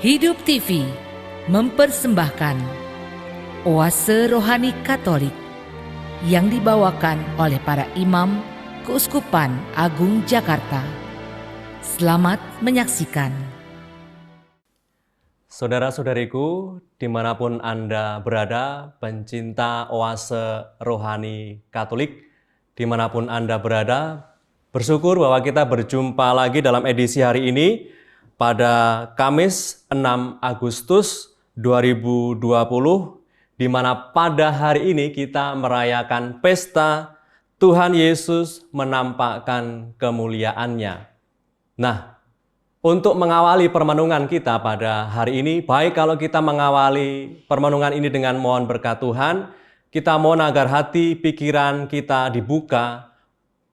Hidup TV mempersembahkan Oase Rohani Katolik yang dibawakan oleh para imam Keuskupan Agung Jakarta. Selamat menyaksikan. Saudara-saudariku, dimanapun Anda berada, pencinta Oase Rohani Katolik, dimanapun Anda berada, bersyukur bahwa kita berjumpa lagi dalam edisi hari ini pada Kamis 6 Agustus 2020, di mana pada hari ini kita merayakan pesta Tuhan Yesus menampakkan kemuliaannya. Nah, untuk mengawali permenungan kita pada hari ini, baik kalau kita mengawali permenungan ini dengan mohon berkat Tuhan, kita mohon agar hati pikiran kita dibuka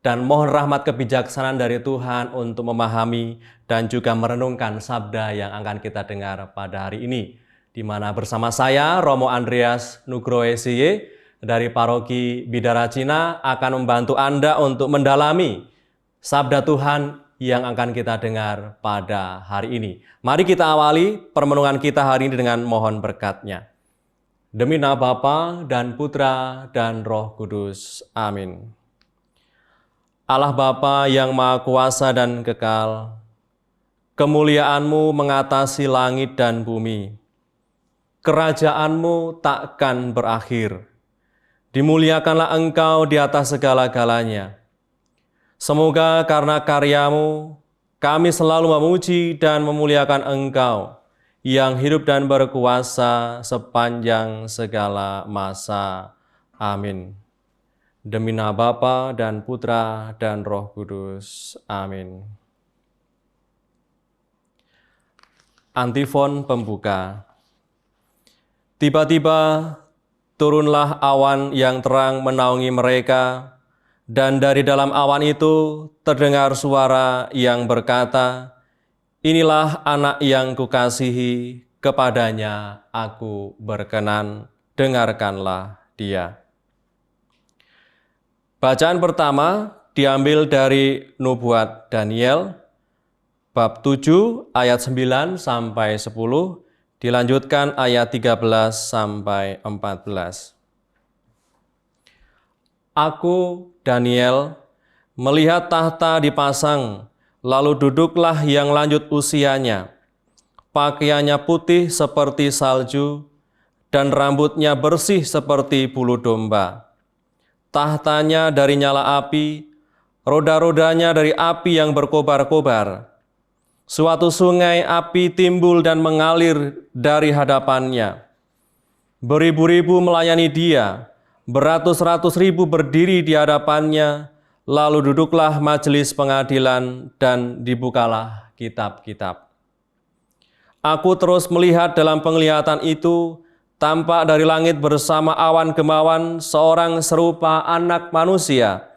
dan mohon rahmat kebijaksanaan dari Tuhan untuk memahami dan juga merenungkan sabda yang akan kita dengar pada hari ini. Di mana bersama saya, Romo Andreas Nugroho SY dari Paroki Bidara Cina akan membantu Anda untuk mendalami sabda Tuhan yang akan kita dengar pada hari ini. Mari kita awali permenungan kita hari ini dengan mohon berkat-Nya. Demi nama Bapa dan Putra dan Roh Kudus. Amin. Allah Bapa yang Maha Kuasa dan Kekal, kemuliaan-Mu mengatasi langit dan bumi. Kerajaan-Mu takkan berakhir. Dimuliakanlah Engkau di atas segala-galanya. Semoga karena karya-Mu, kami selalu memuji dan memuliakan Engkau yang hidup dan berkuasa sepanjang segala masa. Amin. Demi nama Bapa dan Putra dan Roh Kudus. Amin. Antifon pembuka. Tiba-tiba turunlah awan yang terang menaungi mereka, dan dari dalam awan itu terdengar suara yang berkata, "Inilah anak yang kukasihi, kepadanya aku berkenan, dengarkanlah dia." Bacaan pertama diambil dari Nubuat Daniel, bab 7 ayat 9 sampai 10, dilanjutkan ayat 13 sampai 14. Aku, Daniel, melihat tahta dipasang, lalu duduklah yang lanjut usianya. Pakaiannya putih seperti salju, dan rambutnya bersih seperti bulu domba. Tahtanya dari nyala api, roda-rodanya dari api yang berkobar-kobar. Suatu sungai api timbul dan mengalir dari hadapannya. Beribu-ribu melayani dia, beratus-ratus ribu berdiri di hadapannya, lalu duduklah majelis pengadilan dan dibukalah kitab-kitab. Aku terus melihat dalam penglihatan itu, tampak dari langit bersama awan gemawan seorang serupa anak manusia.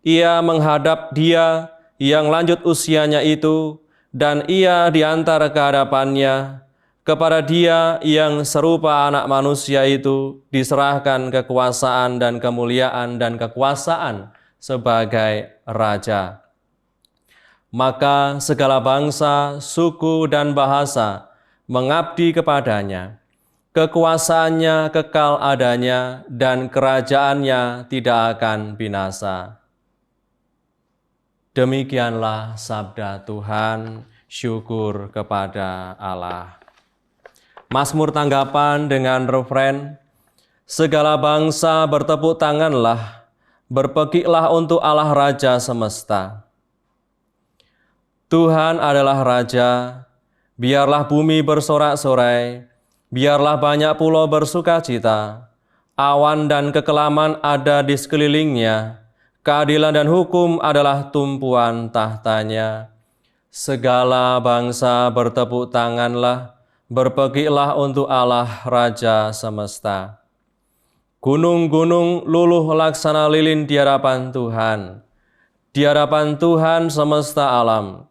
Ia menghadap dia yang lanjut usianya itu, dan ia diantar ke hadapannya. Kepada dia yang serupa anak manusia itu diserahkan kekuasaan dan kemuliaan dan kekuasaan sebagai raja. Maka segala bangsa, suku, dan bahasa mengabdi kepadanya. Kekuasaannya kekal adanya dan kerajaannya tidak akan binasa. Demikianlah sabda Tuhan, syukur kepada Allah. Mazmur tanggapan dengan refren, segala bangsa bertepuk tanganlah, berpekiklah untuk Allah Raja semesta. Tuhan adalah Raja, biarlah bumi bersorak-sorai, biarlah banyak pulau bersuka cita, awan dan kekelaman ada di sekelilingnya, keadilan dan hukum adalah tumpuan tahtanya. Segala bangsa bertepuk tanganlah, berpekiklah untuk Allah Raja semesta. Gunung-gunung luluh laksana lilin di hadapan Tuhan, di hadapan Tuhan semesta alam.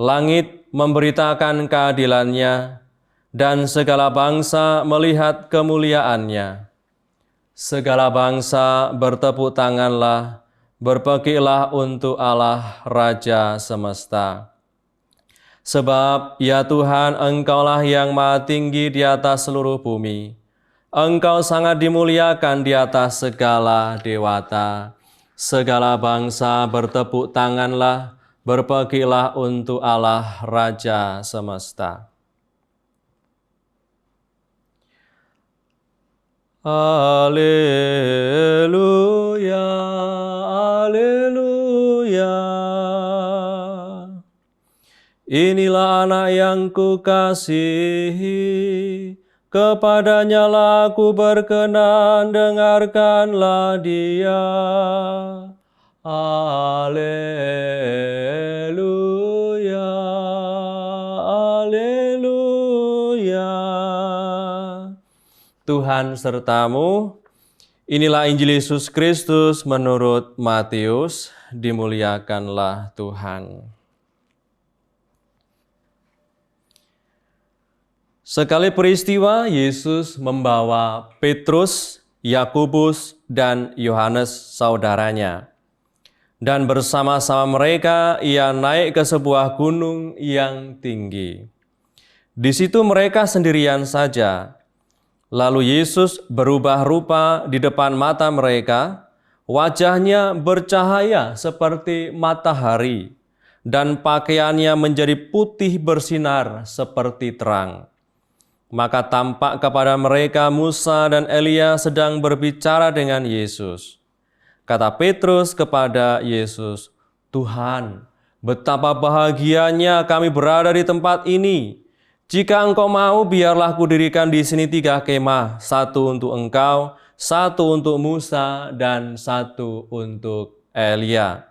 Langit memberitakan keadilannya, dan segala bangsa melihat kemuliaannya. Segala bangsa bertepuk tanganlah, berpekiklah untuk Allah Raja semesta. Sebab ya Tuhan, Engkaulah yang maha tinggi di atas seluruh bumi. Engkau sangat dimuliakan di atas segala dewata. Segala bangsa bertepuk tanganlah, berpegilah untuk Allah Raja semesta. Haleluya, haleluya. Inilah anak yang kukasihi, kepadanya lah aku berkenan, dengarkanlah dia. Haleluya, haleluya. Tuhan sertamu. Inilah Injil Yesus Kristus menurut Matius. Dimuliakanlah Tuhan. Sekali peristiwa, Yesus membawa Petrus, Yakobus, dan Yohanes saudaranya. Dan bersama-sama mereka ia naik ke sebuah gunung yang tinggi. Di situ mereka sendirian saja. Lalu Yesus berubah rupa di depan mata mereka, wajahnya bercahaya seperti matahari, dan pakaiannya menjadi putih bersinar seperti terang. Maka tampak kepada mereka Musa dan Elia sedang berbicara dengan Yesus. Kata Petrus kepada Yesus, "Tuhan, betapa bahagianya kami berada di tempat ini. Jika Engkau mau, biarlah kudirikan di sini 3 kemah, 1 untuk Engkau, 1 untuk Musa, dan 1 untuk Elia."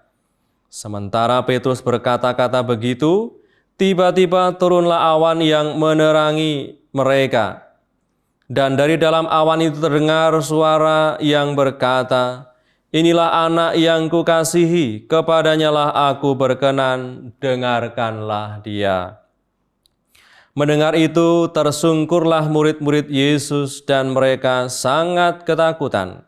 Sementara Petrus berkata-kata begitu, tiba-tiba turunlah awan yang menerangi mereka. Dan dari dalam awan itu terdengar suara yang berkata, "Inilah anak yang kukasihi, kepadanyalah aku berkenan, dengarkanlah dia." Mendengar itu, tersungkurlah murid-murid Yesus dan mereka sangat ketakutan.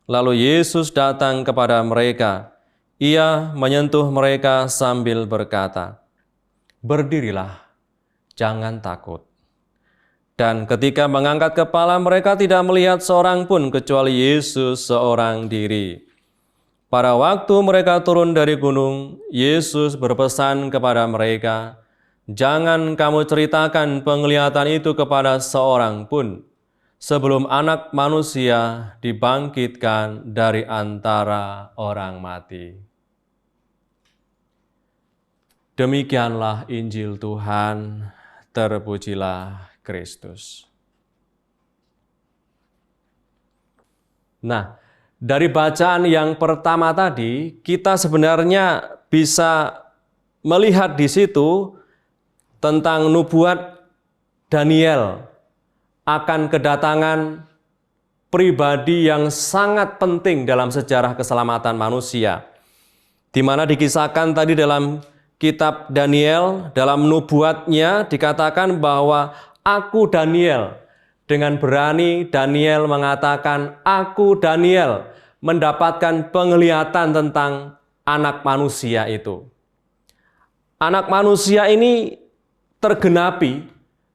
Lalu Yesus datang kepada mereka. Ia menyentuh mereka sambil berkata, "Berdirilah, jangan takut." Dan ketika mengangkat kepala, mereka tidak melihat seorang pun kecuali Yesus seorang diri. Pada waktu mereka turun dari gunung, Yesus berpesan kepada mereka, "Jangan kamu ceritakan penglihatan itu kepada seorang pun, sebelum Anak Manusia dibangkitkan dari antara orang mati." Demikianlah Injil Tuhan, terpujilah Kristus. Nah, dari bacaan yang pertama tadi, kita sebenarnya bisa melihat di situ tentang nubuat Daniel akan kedatangan pribadi yang sangat penting dalam sejarah keselamatan manusia. Di mana dikisahkan tadi dalam kitab Daniel, dalam nubuatnya dikatakan bahwa aku Daniel, dengan berani Daniel mengatakan, "Aku Daniel mendapatkan penglihatan tentang anak manusia itu." Anak manusia ini tergenapi,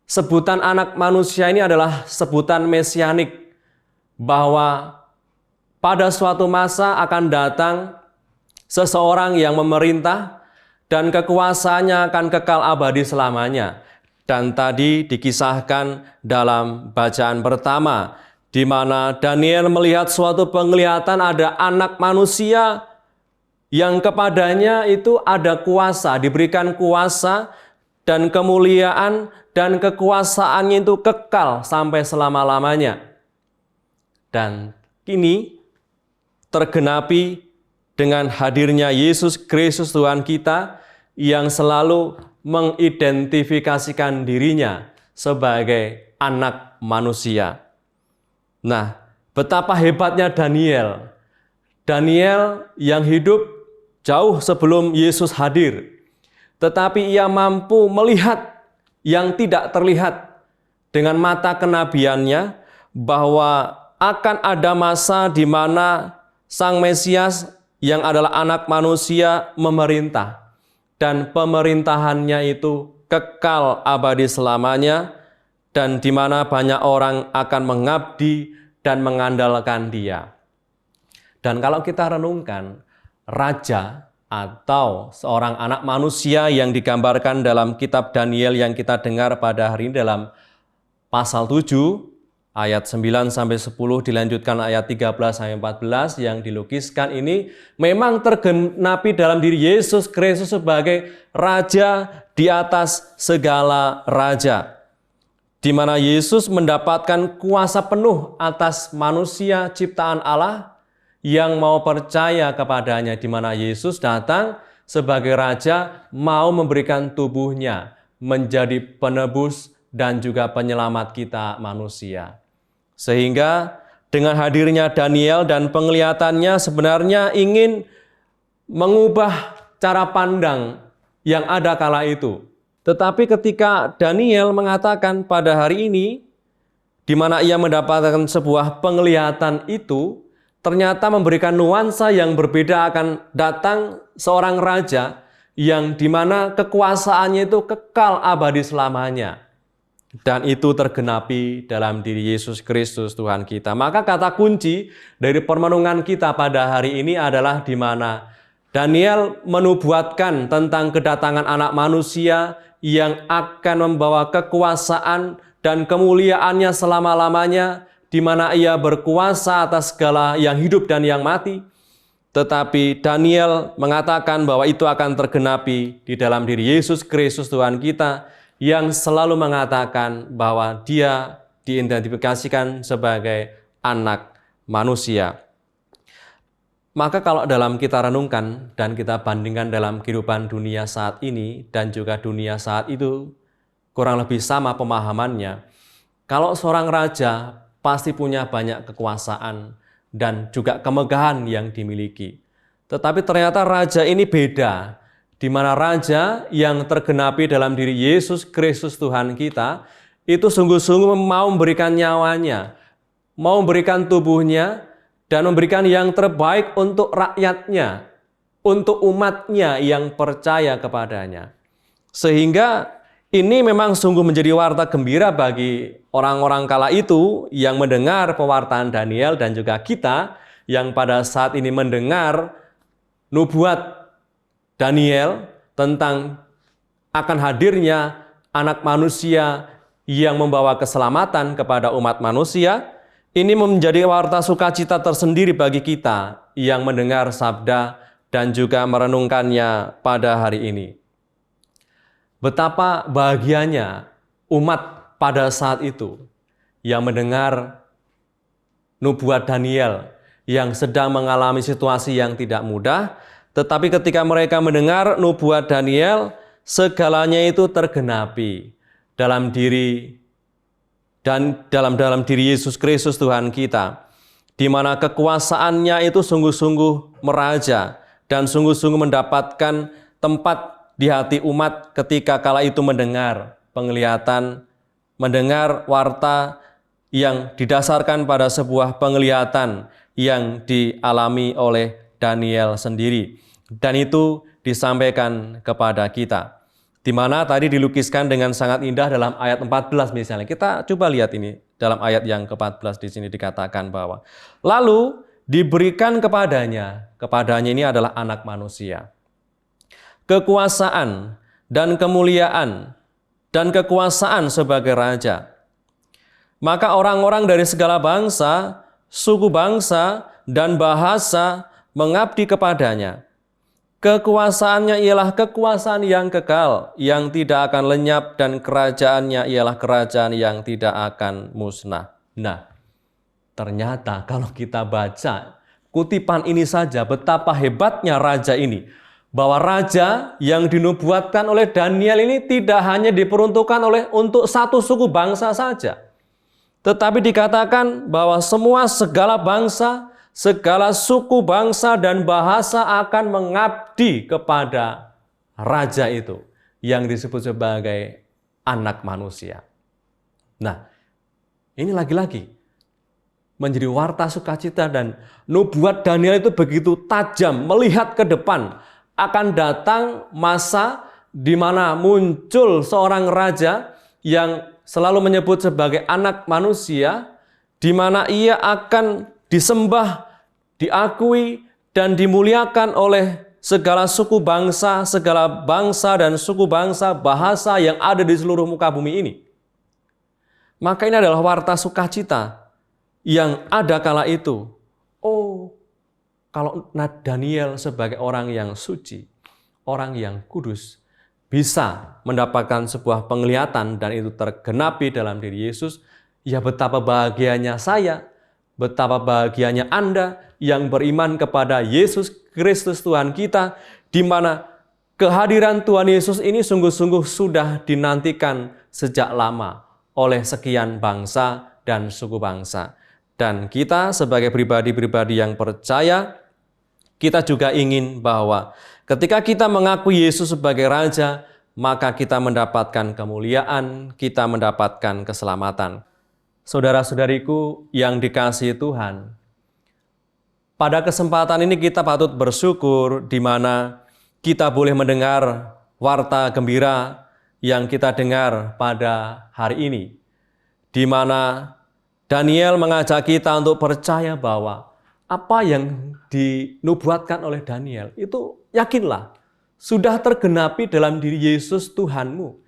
sebutan anak manusia ini adalah sebutan mesianik, bahwa pada suatu masa akan datang seseorang yang memerintah dan kekuasaannya akan kekal abadi selamanya. Dan tadi dikisahkan dalam bacaan pertama, di mana Daniel melihat suatu penglihatan ada anak manusia yang kepadanya itu ada kuasa, diberikan kuasa, dan kemuliaan dan kekuasaannya itu kekal sampai selama-lamanya. Dan kini tergenapi dengan hadirnya Yesus Kristus Tuhan kita yang selalu mengidentifikasikan dirinya sebagai anak manusia. Nah, betapa hebatnya Daniel. Daniel yang hidup jauh sebelum Yesus hadir. Tetapi ia mampu melihat yang tidak terlihat dengan mata kenabiannya, bahwa akan ada masa di mana Sang Mesias yang adalah anak manusia memerintah. dan pemerintahannya itu kekal abadi selamanya, dan di mana banyak orang akan mengabdi dan mengandalkan Dia. Dan kalau kita renungkan, raja atau seorang anak manusia yang digambarkan dalam kitab Daniel yang kita dengar pada hari ini dalam pasal 7 ayat 9 sampai 10 dilanjutkan ayat 13 sampai 14 yang dilukiskan ini memang tergenapi dalam diri Yesus Kristus sebagai raja di atas segala raja, di mana Yesus mendapatkan kuasa penuh atas manusia ciptaan Allah yang mau percaya kepadanya, di mana Yesus datang sebagai raja mau memberikan tubuhnya menjadi penebus dan juga penyelamat kita manusia. Sehingga dengan hadirnya Daniel dan penglihatannya sebenarnya ingin mengubah cara pandang yang ada kala itu. Tetapi ketika Daniel mengatakan pada hari ini, di mana ia mendapatkan sebuah penglihatan itu, ternyata memberikan nuansa yang berbeda akan datang seorang raja yang di mana kekuasaannya itu kekal abadi selamanya. Dan itu tergenapi dalam diri Yesus Kristus Tuhan kita. Maka kata kunci dari permenungan kita pada hari ini adalah di mana Daniel menubuatkan tentang kedatangan anak manusia yang akan membawa kekuasaan dan kemuliaannya selama-lamanya, di mana ia berkuasa atas segala yang hidup dan yang mati. Tetapi Daniel mengatakan bahwa itu akan tergenapi di dalam diri Yesus Kristus Tuhan kita, yang selalu mengatakan bahwa Dia diidentifikasikan sebagai anak manusia. Maka kalau dalam kita renungkan dan kita bandingkan dalam kehidupan dunia saat ini dan juga dunia saat itu, kurang lebih sama pemahamannya. Kalau seorang raja pasti punya banyak kekuasaan dan juga kemegahan yang dimiliki. Tetapi ternyata raja ini beda, di mana raja yang tergenapi dalam diri Yesus Kristus Tuhan kita, itu sungguh-sungguh mau memberikan nyawanya, mau memberikan tubuhnya, dan memberikan yang terbaik untuk rakyatnya, untuk umatnya yang percaya kepadanya. Sehingga ini memang sungguh menjadi warta gembira bagi orang-orang kala itu yang mendengar pewartaan Daniel dan juga kita yang pada saat ini mendengar nubuat Daniel tentang akan hadirnya anak manusia yang membawa keselamatan kepada umat manusia. Ini menjadi warta sukacita tersendiri bagi kita yang mendengar sabda dan juga merenungkannya pada hari ini. Betapa bahagianya umat pada saat itu yang mendengar nubuat Daniel yang sedang mengalami situasi yang tidak mudah, tetapi ketika mereka mendengar nubuat Daniel, segalanya itu tergenapi dalam diri dan dalam diri Yesus Kristus Tuhan kita, di mana kekuasaannya itu sungguh-sungguh meraja dan sungguh-sungguh mendapatkan tempat di hati umat ketika kala itu mendengar penglihatan, mendengar warta yang didasarkan pada sebuah penglihatan yang dialami oleh Daniel sendiri. Dan itu disampaikan kepada kita. Di mana tadi dilukiskan dengan sangat indah dalam ayat 14 misalnya. Kita coba lihat ini dalam ayat yang ke-14 di sini dikatakan bahwa lalu diberikan kepadanya ini adalah anak manusia, kekuasaan dan kemuliaan dan kekuasaan sebagai raja. Maka orang-orang dari segala bangsa, suku bangsa, dan bahasa mengabdi kepadanya. Kekuasaannya ialah kekuasaan yang kekal, yang tidak akan lenyap, dan kerajaannya ialah kerajaan yang tidak akan musnah. Nah, ternyata kalau kita baca kutipan ini saja, betapa hebatnya raja ini. Bahwa raja yang dinubuatkan oleh Daniel ini tidak hanya diperuntukkan untuk satu suku bangsa saja. Tetapi dikatakan bahwa segala bangsa, segala suku bangsa dan bahasa akan mengabdi kepada raja itu yang disebut sebagai anak manusia. Nah, ini lagi-lagi menjadi warta sukacita dan nubuat Daniel itu begitu tajam melihat ke depan. akan datang masa di mana muncul seorang raja yang selalu menyebut sebagai anak manusia, di mana ia akan disembah, diakui, dan dimuliakan oleh segala suku bangsa, segala bangsa dan suku bangsa, bahasa yang ada di seluruh muka bumi ini. Maka ini adalah warta sukacita yang ada kala itu. Oh, kalau Daniel sebagai orang yang suci, orang yang kudus, bisa mendapatkan sebuah penglihatan dan itu tergenapi dalam diri Yesus, ya betapa bahagianya saya, betapa bahagianya Anda yang beriman kepada Yesus Kristus Tuhan kita, di mana kehadiran Tuhan Yesus ini sungguh-sungguh sudah dinantikan sejak lama oleh sekian bangsa dan suku bangsa. Dan kita sebagai pribadi-pribadi yang percaya, kita juga ingin bahwa ketika kita mengakui Yesus sebagai Raja, maka kita mendapatkan kemuliaan, kita mendapatkan keselamatan. Saudara-saudariku yang dikasihi Tuhan, pada kesempatan ini kita patut bersyukur di mana kita boleh mendengar warta gembira yang kita dengar pada hari ini, di mana Daniel mengajak kita untuk percaya bahwa apa yang dinubuatkan oleh Daniel itu yakinlah sudah tergenapi dalam diri Yesus Tuhanmu,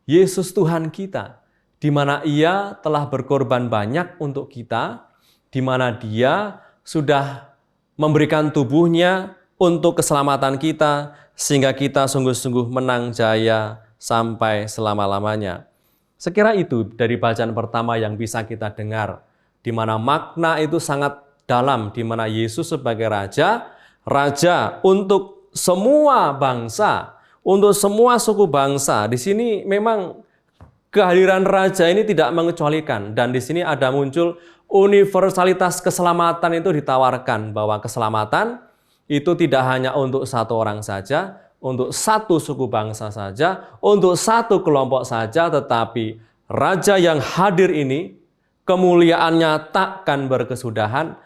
Yesus Tuhan kita, di mana Ia telah berkorban banyak untuk kita, di mana Dia sudah memberikan tubuhnya untuk keselamatan kita, sehingga kita sungguh-sungguh menang jaya sampai selama-lamanya. Sekira itu dari bacaan pertama yang bisa kita dengar, di mana makna itu sangat dalam, di mana Yesus sebagai Raja, Raja untuk semua bangsa, untuk semua suku bangsa. Di sini memang kehadiran Raja ini tidak mengecualikan, dan di sini ada muncul universalitas keselamatan itu ditawarkan, bahwa keselamatan itu tidak hanya untuk satu orang saja, untuk satu suku bangsa saja, untuk satu kelompok saja, tetapi Raja yang hadir ini kemuliaannya takkan berkesudahan,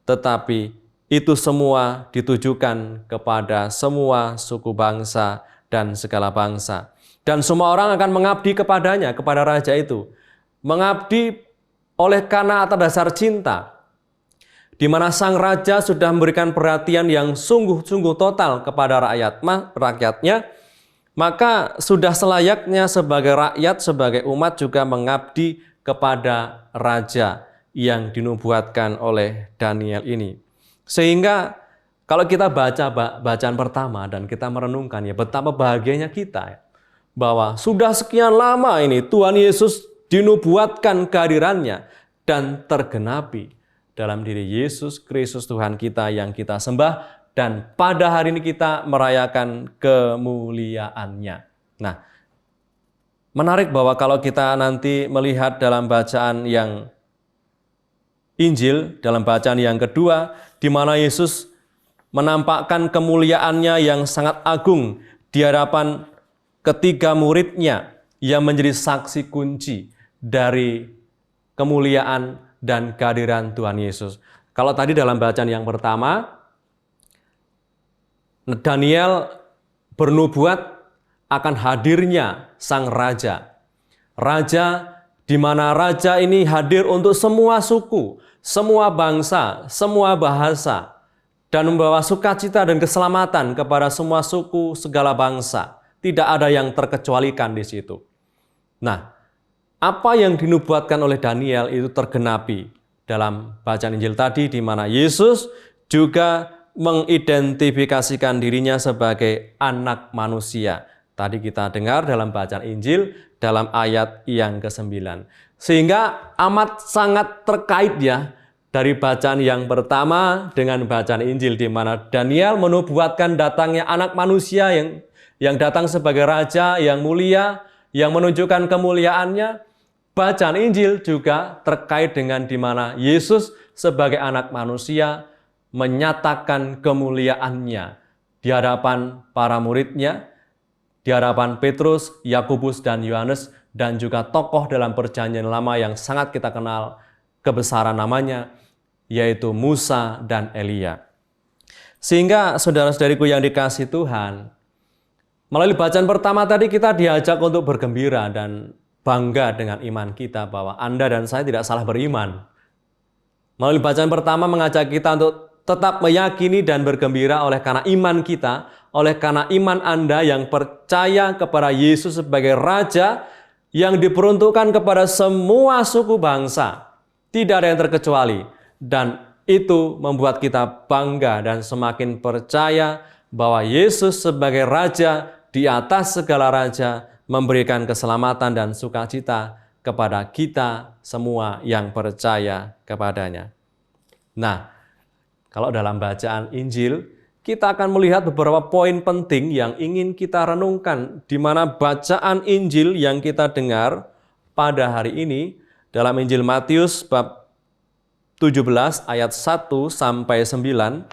tetapi itu semua ditujukan kepada semua suku bangsa dan segala bangsa. Dan semua orang akan mengabdi kepadanya, kepada Raja itu. Mengabdi oleh karena atas dasar cinta, di mana sang Raja sudah memberikan perhatian yang sungguh-sungguh total kepada rakyatnya, maka sudah selayaknya sebagai rakyat, sebagai umat juga mengabdi kepada Raja yang dinubuatkan oleh Daniel ini. Sehingga kalau kita baca bacaan pertama dan kita merenungkan, ya betapa bahagianya kita, bahwa sudah sekian lama ini Tuhan Yesus dinubuatkan kehadirannya dan tergenapi dalam diri Yesus Kristus Tuhan kita yang kita sembah, dan pada hari ini kita merayakan kemuliaannya. Nah, menarik bahwa kalau kita nanti melihat dalam bacaan yang Injil, dalam bacaan yang kedua, di mana Yesus menampakkan kemuliaannya yang sangat agung di hadapan ketiga muridnya yang menjadi saksi kunci dari kemuliaan dan kehadiran Tuhan Yesus. Kalau tadi dalam bacaan yang pertama, Daniel bernubuat akan hadirnya sang Raja. Raja di mana Raja ini hadir untuk semua suku, semua bangsa, semua bahasa, dan membawa sukacita dan keselamatan kepada semua suku, segala bangsa. Tidak ada yang terkecualikan di situ. Nah, apa yang dinubuatkan oleh Daniel itu tergenapi dalam bacaan Injil tadi, di mana Yesus juga mengidentifikasikan dirinya sebagai anak manusia. Tadi kita dengar dalam bacaan Injil dalam ayat yang ke-9. Sehingga amat sangat terkait ya dari bacaan yang pertama dengan bacaan Injil, di mana Daniel menubuatkan datangnya anak manusia yang datang sebagai Raja yang mulia, yang menunjukkan kemuliaannya. Bacaan Injil juga terkait dengan di mana Yesus sebagai anak manusia menyatakan kemuliaannya di hadapan para muridnya, di hadapan Petrus, Yakobus, dan Yohanes, dan juga tokoh dalam Perjanjian Lama yang sangat kita kenal kebesaran namanya, yaitu Musa dan Elia. Sehingga saudara-saudariku yang dikasihi Tuhan, melalui bacaan pertama tadi kita diajak untuk bergembira dan bangga dengan iman kita bahwa Anda dan saya tidak salah beriman. Melalui bacaan pertama mengajak kita untuk tetap meyakini dan bergembira oleh karena iman kita, oleh karena iman Anda yang percaya kepada Yesus sebagai Raja yang diperuntukkan kepada semua suku bangsa. Tidak ada yang terkecuali. Dan itu membuat kita bangga dan semakin percaya bahwa Yesus sebagai Raja di atas segala raja memberikan keselamatan dan sukacita kepada kita semua yang percaya kepadanya. Nah, kalau dalam bacaan Injil, kita akan melihat beberapa poin penting yang ingin kita renungkan, di mana bacaan Injil yang kita dengar pada hari ini dalam Injil Matius bab 17 ayat 1 sampai 9,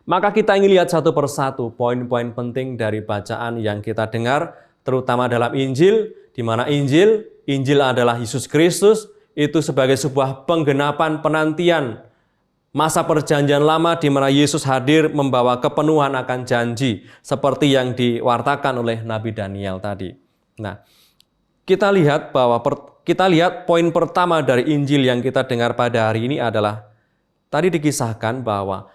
maka kita ingin lihat satu persatu poin-poin penting dari bacaan yang kita dengar, terutama dalam Injil, di mana Injil adalah Yesus Kristus, itu sebagai sebuah penggenapan penantian masa perjanjian lama di mana Yesus hadir membawa kepenuhan akan janji, seperti yang diwartakan oleh Nabi Daniel tadi. Nah, kita lihat poin pertama dari Injil yang kita dengar pada hari ini adalah, tadi dikisahkan bahwa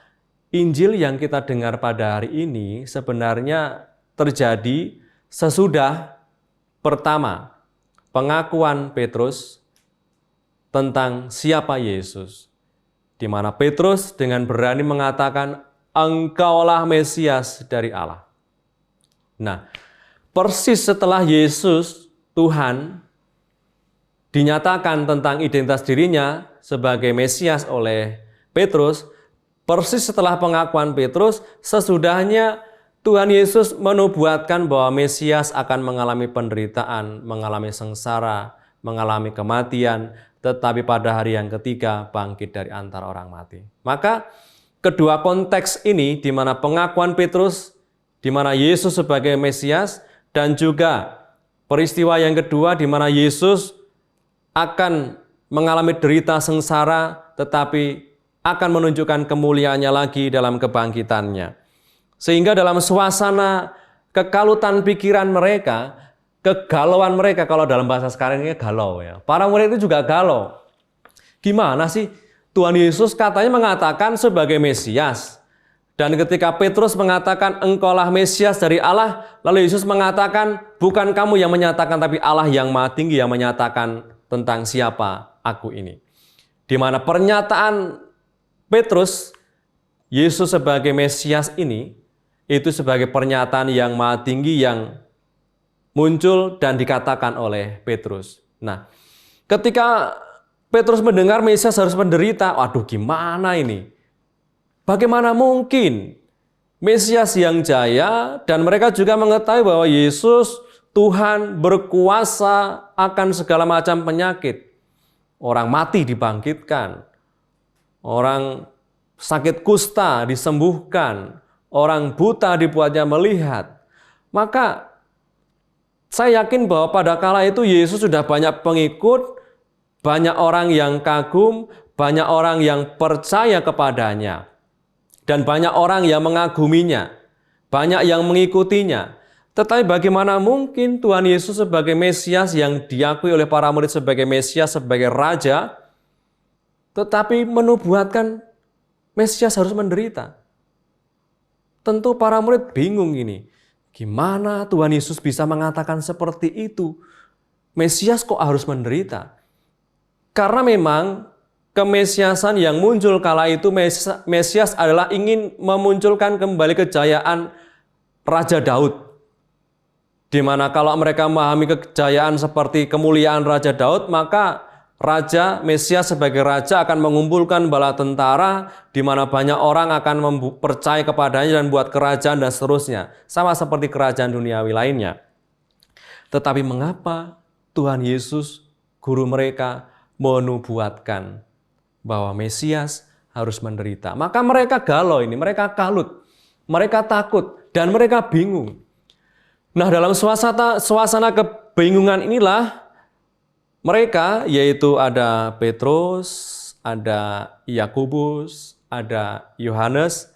Injil yang kita dengar pada hari ini sebenarnya terjadi sesudah pertama pengakuan Petrus tentang siapa Yesus. Di mana Petrus dengan berani mengatakan, "Engkaulah Mesias dari Allah." Nah, persis setelah Yesus, Tuhan, dinyatakan tentang identitas dirinya sebagai Mesias oleh Petrus, persis setelah pengakuan Petrus, sesudahnya Tuhan Yesus menubuatkan bahwa Mesias akan mengalami penderitaan, mengalami sengsara, mengalami kematian, tetapi pada hari yang ketiga bangkit dari antara orang mati. Maka kedua konteks ini, di mana pengakuan Petrus, di mana Yesus sebagai Mesias, dan juga peristiwa yang kedua di mana Yesus akan mengalami derita sengsara, tetapi akan menunjukkan kemuliaannya lagi dalam kebangkitannya. Sehingga dalam suasana kekalutan pikiran mereka, kegalauan mereka, kalau dalam bahasa sekarang ini galau ya. Para murid itu juga galau. Gimana sih Tuhan Yesus katanya mengatakan sebagai Mesias. Dan ketika Petrus mengatakan engkaulah Mesias dari Allah, lalu Yesus mengatakan bukan kamu yang menyatakan, tapi Allah yang Maha Tinggi yang menyatakan tentang siapa aku ini. Di mana pernyataan Petrus, Yesus sebagai Mesias ini, itu sebagai pernyataan yang Maha Tinggi yang muncul dan dikatakan oleh Petrus. Nah, ketika Petrus mendengar Mesias harus menderita, waduh gimana ini? Bagaimana mungkin Mesias yang jaya, dan mereka juga mengetahui bahwa Yesus Tuhan berkuasa akan segala macam penyakit. Orang mati dibangkitkan, orang sakit kusta disembuhkan, orang buta dibuatnya melihat. Maka saya yakin bahwa pada kala itu Yesus sudah banyak pengikut, banyak orang yang kagum, banyak orang yang percaya kepadanya, dan banyak orang yang mengaguminya, banyak yang mengikutinya. Tetapi bagaimana mungkin Tuhan Yesus sebagai Mesias yang diakui oleh para murid sebagai Mesias, sebagai Raja, tetapi menubuatkan Mesias harus menderita? Tentu para murid bingung ini. Gimana Tuhan Yesus bisa mengatakan seperti itu? Mesias kok harus menderita? Karena memang kemesiasan yang muncul kala itu, Mesias adalah ingin memunculkan kembali kejayaan Raja Daud. Di mana kalau mereka memahami kejayaan seperti kemuliaan Raja Daud, maka Raja Mesias sebagai Raja akan mengumpulkan bala tentara, di mana banyak orang akan percaya kepadanya dan buat kerajaan dan seterusnya. Sama seperti kerajaan duniawi lainnya. Tetapi mengapa Tuhan Yesus, guru mereka, menubuatkan bahwa Mesias harus menderita? Maka mereka galau ini, mereka kalut, mereka takut, dan mereka bingung. Nah, dalam suasana kebingungan inilah mereka, yaitu ada Petrus, ada Yakobus, ada Yohanes,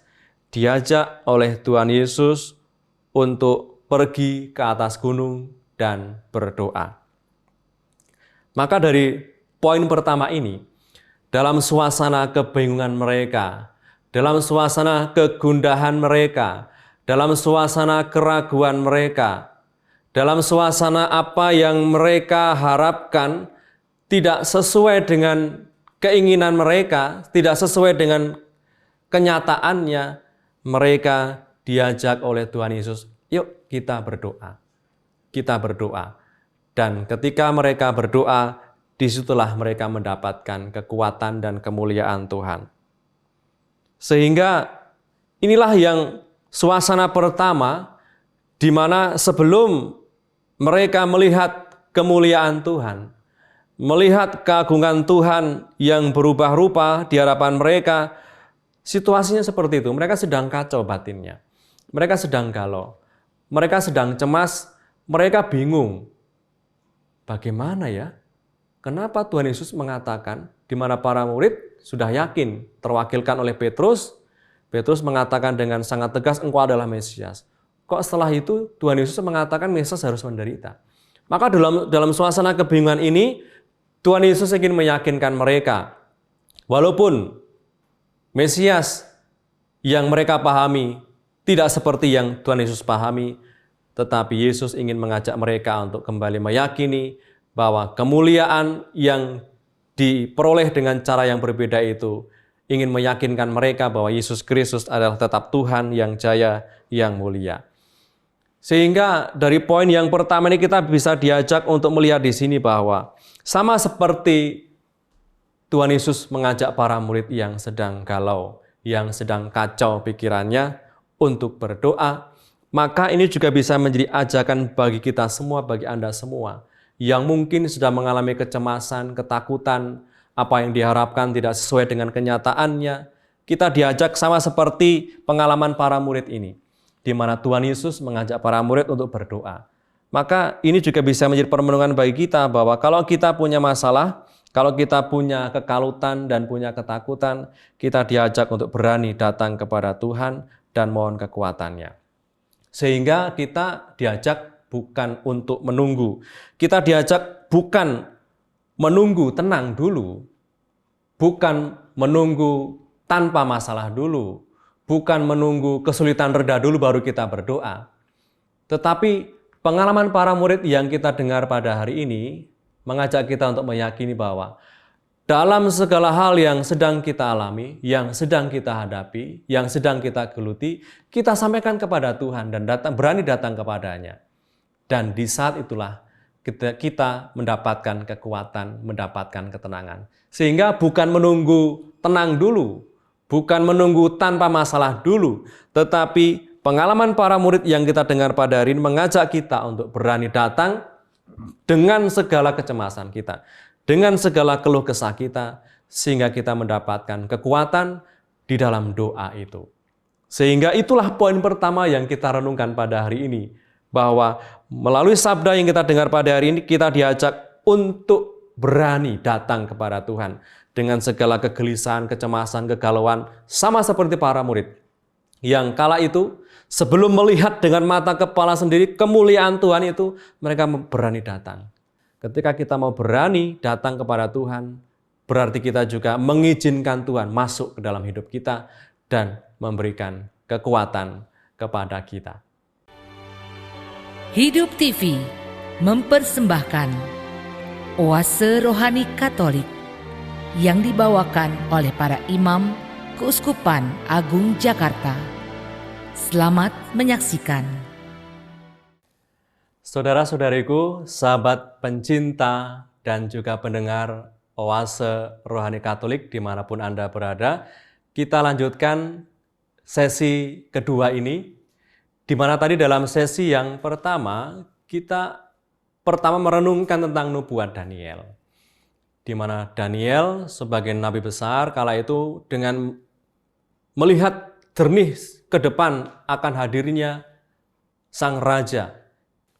diajak oleh Tuhan Yesus untuk pergi ke atas gunung dan berdoa. Maka dari poin pertama ini, dalam suasana kebingungan mereka, dalam suasana kegundahan mereka, dalam suasana keraguan mereka, dalam suasana apa yang mereka harapkan tidak sesuai dengan keinginan mereka, tidak sesuai dengan kenyataannya, mereka diajak oleh Tuhan Yesus, yuk kita berdoa. Kita berdoa. Dan ketika mereka berdoa, disitulah mereka mendapatkan kekuatan dan kemuliaan Tuhan. Sehingga inilah yang suasana pertama di mana sebelum mereka melihat kemuliaan Tuhan, melihat keagungan Tuhan yang berubah rupa di hadapan mereka, situasinya seperti itu. Mereka sedang kacau batinnya. Mereka sedang galau. Mereka sedang cemas. Mereka bingung. Bagaimana ya? Kenapa Tuhan Yesus mengatakan di mana para murid sudah yakin terwakilkan oleh Petrus? Petrus mengatakan dengan sangat tegas, engkau adalah Mesias. Kok setelah itu Tuhan Yesus mengatakan Mesias harus menderita? Maka dalam suasana kebingungan ini, Tuhan Yesus ingin meyakinkan mereka, walaupun Mesias yang mereka pahami tidak seperti yang Tuhan Yesus pahami, tetapi Yesus ingin mengajak mereka untuk kembali meyakini bahwa kemuliaan yang diperoleh dengan cara yang berbeda itu ingin meyakinkan mereka bahwa Yesus Kristus adalah tetap Tuhan yang jaya, yang mulia. Sehingga dari poin yang pertama ini kita bisa diajak untuk melihat di sini bahwa sama seperti Tuhan Yesus mengajak para murid yang sedang galau, yang sedang kacau pikirannya untuk berdoa, maka ini juga bisa menjadi ajakan bagi kita semua, bagi Anda semua, yang mungkin sudah mengalami kecemasan, ketakutan, apa yang diharapkan tidak sesuai dengan kenyataannya. Kita diajak sama seperti pengalaman para murid ini, di mana Tuhan Yesus mengajak para murid untuk berdoa. Maka ini juga bisa menjadi permenungan bagi kita bahwa kalau kita punya masalah, kalau kita punya kekalutan dan punya ketakutan, kita diajak untuk berani datang kepada Tuhan dan mohon kekuatannya. Sehingga kita diajak bukan untuk menunggu. Kita diajak bukan menunggu tenang dulu, bukan menunggu tanpa masalah dulu, bukan menunggu kesulitan reda dulu baru kita berdoa. Tetapi pengalaman para murid yang kita dengar pada hari ini mengajak kita untuk meyakini bahwa dalam segala hal yang sedang kita alami, yang sedang kita hadapi, yang sedang kita geluti, kita sampaikan kepada Tuhan dan berani datang kepadanya. Dan di saat itulah kita mendapatkan kekuatan, mendapatkan ketenangan. Sehingga bukan menunggu tenang dulu, bukan menunggu tanpa masalah dulu, tetapi pengalaman para murid yang kita dengar pada hari ini mengajak kita untuk berani datang dengan segala kecemasan kita, dengan segala keluh kesah kita, sehingga kita mendapatkan kekuatan di dalam doa itu. Sehingga itulah poin pertama yang kita renungkan pada hari ini, bahwa melalui sabda yang kita dengar pada hari ini, kita diajak untuk berani datang kepada Tuhan dengan segala kegelisahan, kecemasan, kegalauan, sama seperti para murid yang kala itu sebelum melihat dengan mata kepala sendiri kemuliaan Tuhan itu, mereka berani datang. Ketika kita mau berani datang kepada Tuhan, berarti kita juga mengizinkan Tuhan masuk ke dalam hidup kita dan memberikan kekuatan kepada kita. Hidup TV mempersembahkan Oase Rohani Katolik yang dibawakan oleh para imam Keuskupan Agung Jakarta. Selamat menyaksikan. Saudara-saudariku, sahabat pencinta dan juga pendengar Oase Rohani Katolik dimanapun Anda berada, kita lanjutkan sesi kedua ini, di mana tadi dalam sesi yang pertama, kita pertama merenungkan tentang nubuat Daniel. Di mana Daniel sebagai nabi besar kala itu dengan melihat jernih ke depan akan hadirnya sang raja.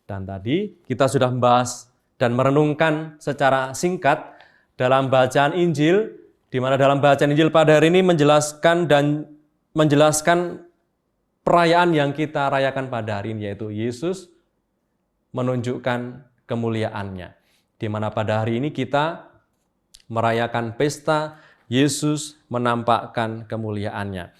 Dan tadi kita sudah membahas dan merenungkan secara singkat dalam bacaan Injil, di mana dalam bacaan Injil pada hari ini menjelaskan perayaan yang kita rayakan pada hari ini, yaitu Yesus menunjukkan kemuliaannya. Di mana pada hari ini kita merayakan pesta Yesus menampakkan kemuliaannya.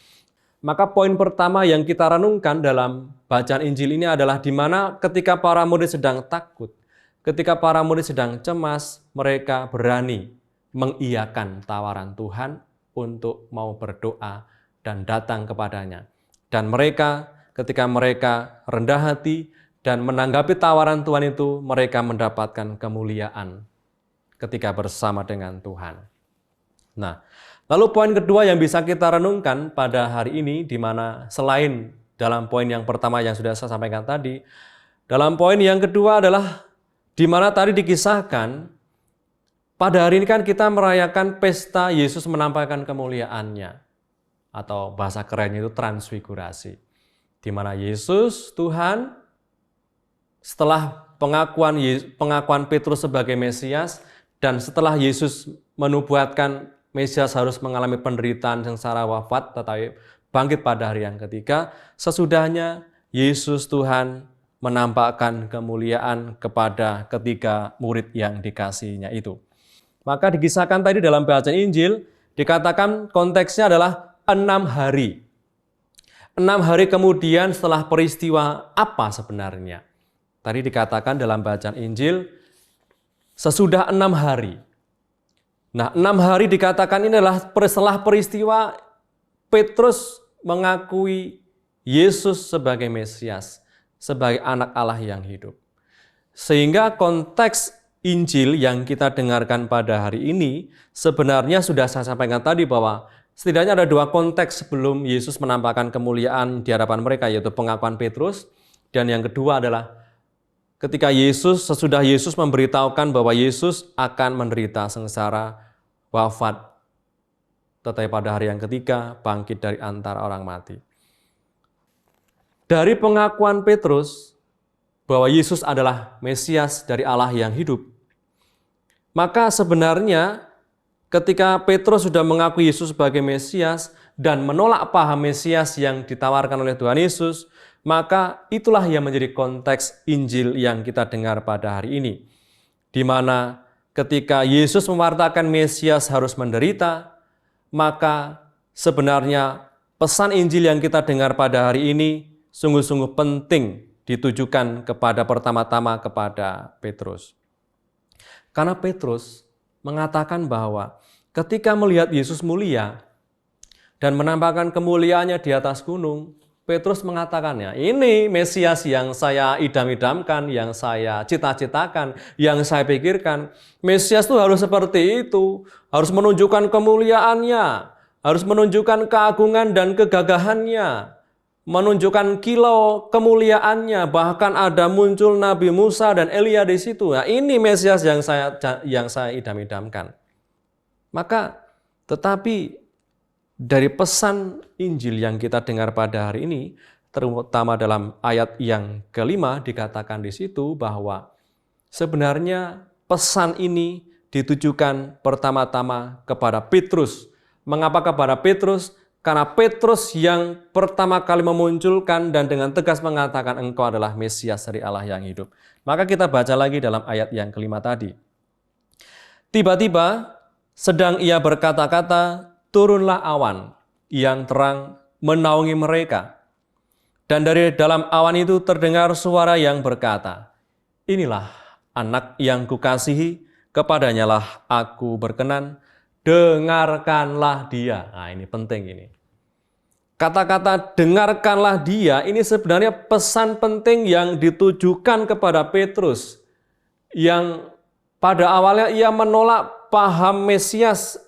Maka poin pertama yang kita renungkan dalam bacaan Injil ini adalah di mana ketika para murid sedang takut, ketika para murid sedang cemas, mereka berani mengiyakan tawaran Tuhan untuk mau berdoa dan datang kepadanya. Dan mereka, ketika mereka rendah hati dan menanggapi tawaran Tuhan itu, mereka mendapatkan kemuliaan ketika bersama dengan Tuhan. Nah, lalu poin kedua yang bisa kita renungkan pada hari ini, di mana selain dalam poin yang pertama yang sudah saya sampaikan tadi, dalam poin yang kedua adalah di mana tadi dikisahkan, pada hari ini kan kita merayakan pesta Yesus menampakkan kemuliaannya, atau bahasa kerennya itu transfigurasi. Di mana Yesus, Tuhan, setelah pengakuan Petrus sebagai Mesias, dan setelah Yesus menubuatkan Mesias harus mengalami penderitaan sengsara wafat, tetapi bangkit pada hari yang ketiga, sesudahnya Yesus Tuhan menampakkan kemuliaan kepada ketiga murid yang dikasihinya itu. Maka dikisahkan tadi dalam bacaan Injil, dikatakan konteksnya adalah 6 hari. 6 hari kemudian setelah peristiwa apa sebenarnya? Tadi dikatakan dalam bacaan Injil, sesudah 6 hari. Nah, 6 hari dikatakan ini adalah setelah peristiwa Petrus mengakui Yesus sebagai Mesias, sebagai anak Allah yang hidup. Sehingga konteks Injil yang kita dengarkan pada hari ini sebenarnya sudah saya sampaikan tadi bahwa setidaknya ada 2 konteks sebelum Yesus menampakkan kemuliaan di hadapan mereka, yaitu pengakuan Petrus, dan yang kedua adalah ketika sesudah Yesus memberitahukan bahwa Yesus akan menderita sengsara wafat, tetapi pada hari yang ketiga bangkit dari antara orang mati. Dari pengakuan Petrus bahwa Yesus adalah Mesias dari Allah yang hidup, maka sebenarnya ketika Petrus sudah mengakui Yesus sebagai Mesias dan menolak paham Mesias yang ditawarkan oleh Tuhan Yesus, maka itulah yang menjadi konteks Injil yang kita dengar pada hari ini. Di mana ketika Yesus mewartakan Mesias harus menderita, maka sebenarnya pesan Injil yang kita dengar pada hari ini sungguh-sungguh penting ditujukan pertama-tama kepada Petrus. Karena Petrus mengatakan bahwa ketika melihat Yesus mulia dan menampakkan kemuliaannya di atas gunung, Petrus mengatakannya, ini Mesias yang saya idam-idamkan, yang saya cita-citakan, yang saya pikirkan. Mesias itu harus seperti itu, harus menunjukkan kemuliaannya, harus menunjukkan keagungan dan kegagahannya, menunjukkan kilau kemuliaannya, bahkan ada muncul Nabi Musa dan Elia di situ. Nah, ini Mesias yang saya idam-idamkan. Maka, tetapi dari pesan Injil yang kita dengar pada hari ini, terutama dalam ayat yang kelima dikatakan di situ bahwa sebenarnya pesan ini ditujukan pertama-tama kepada Petrus. Mengapa kepada Petrus? Karena Petrus yang pertama kali memunculkan dan dengan tegas mengatakan engkau adalah Mesias dari Allah yang hidup. Maka kita baca lagi dalam ayat yang kelima tadi. Tiba-tiba sedang ia berkata-kata, turunlah awan yang terang menaungi mereka. Dan dari dalam awan itu terdengar suara yang berkata, inilah anak yang kukasihi, kepadanyalah aku berkenan, dengarkanlah dia. Nah, ini penting ini. Kata-kata dengarkanlah dia ini sebenarnya pesan penting yang ditujukan kepada Petrus. Yang pada awalnya ia menolak paham Mesias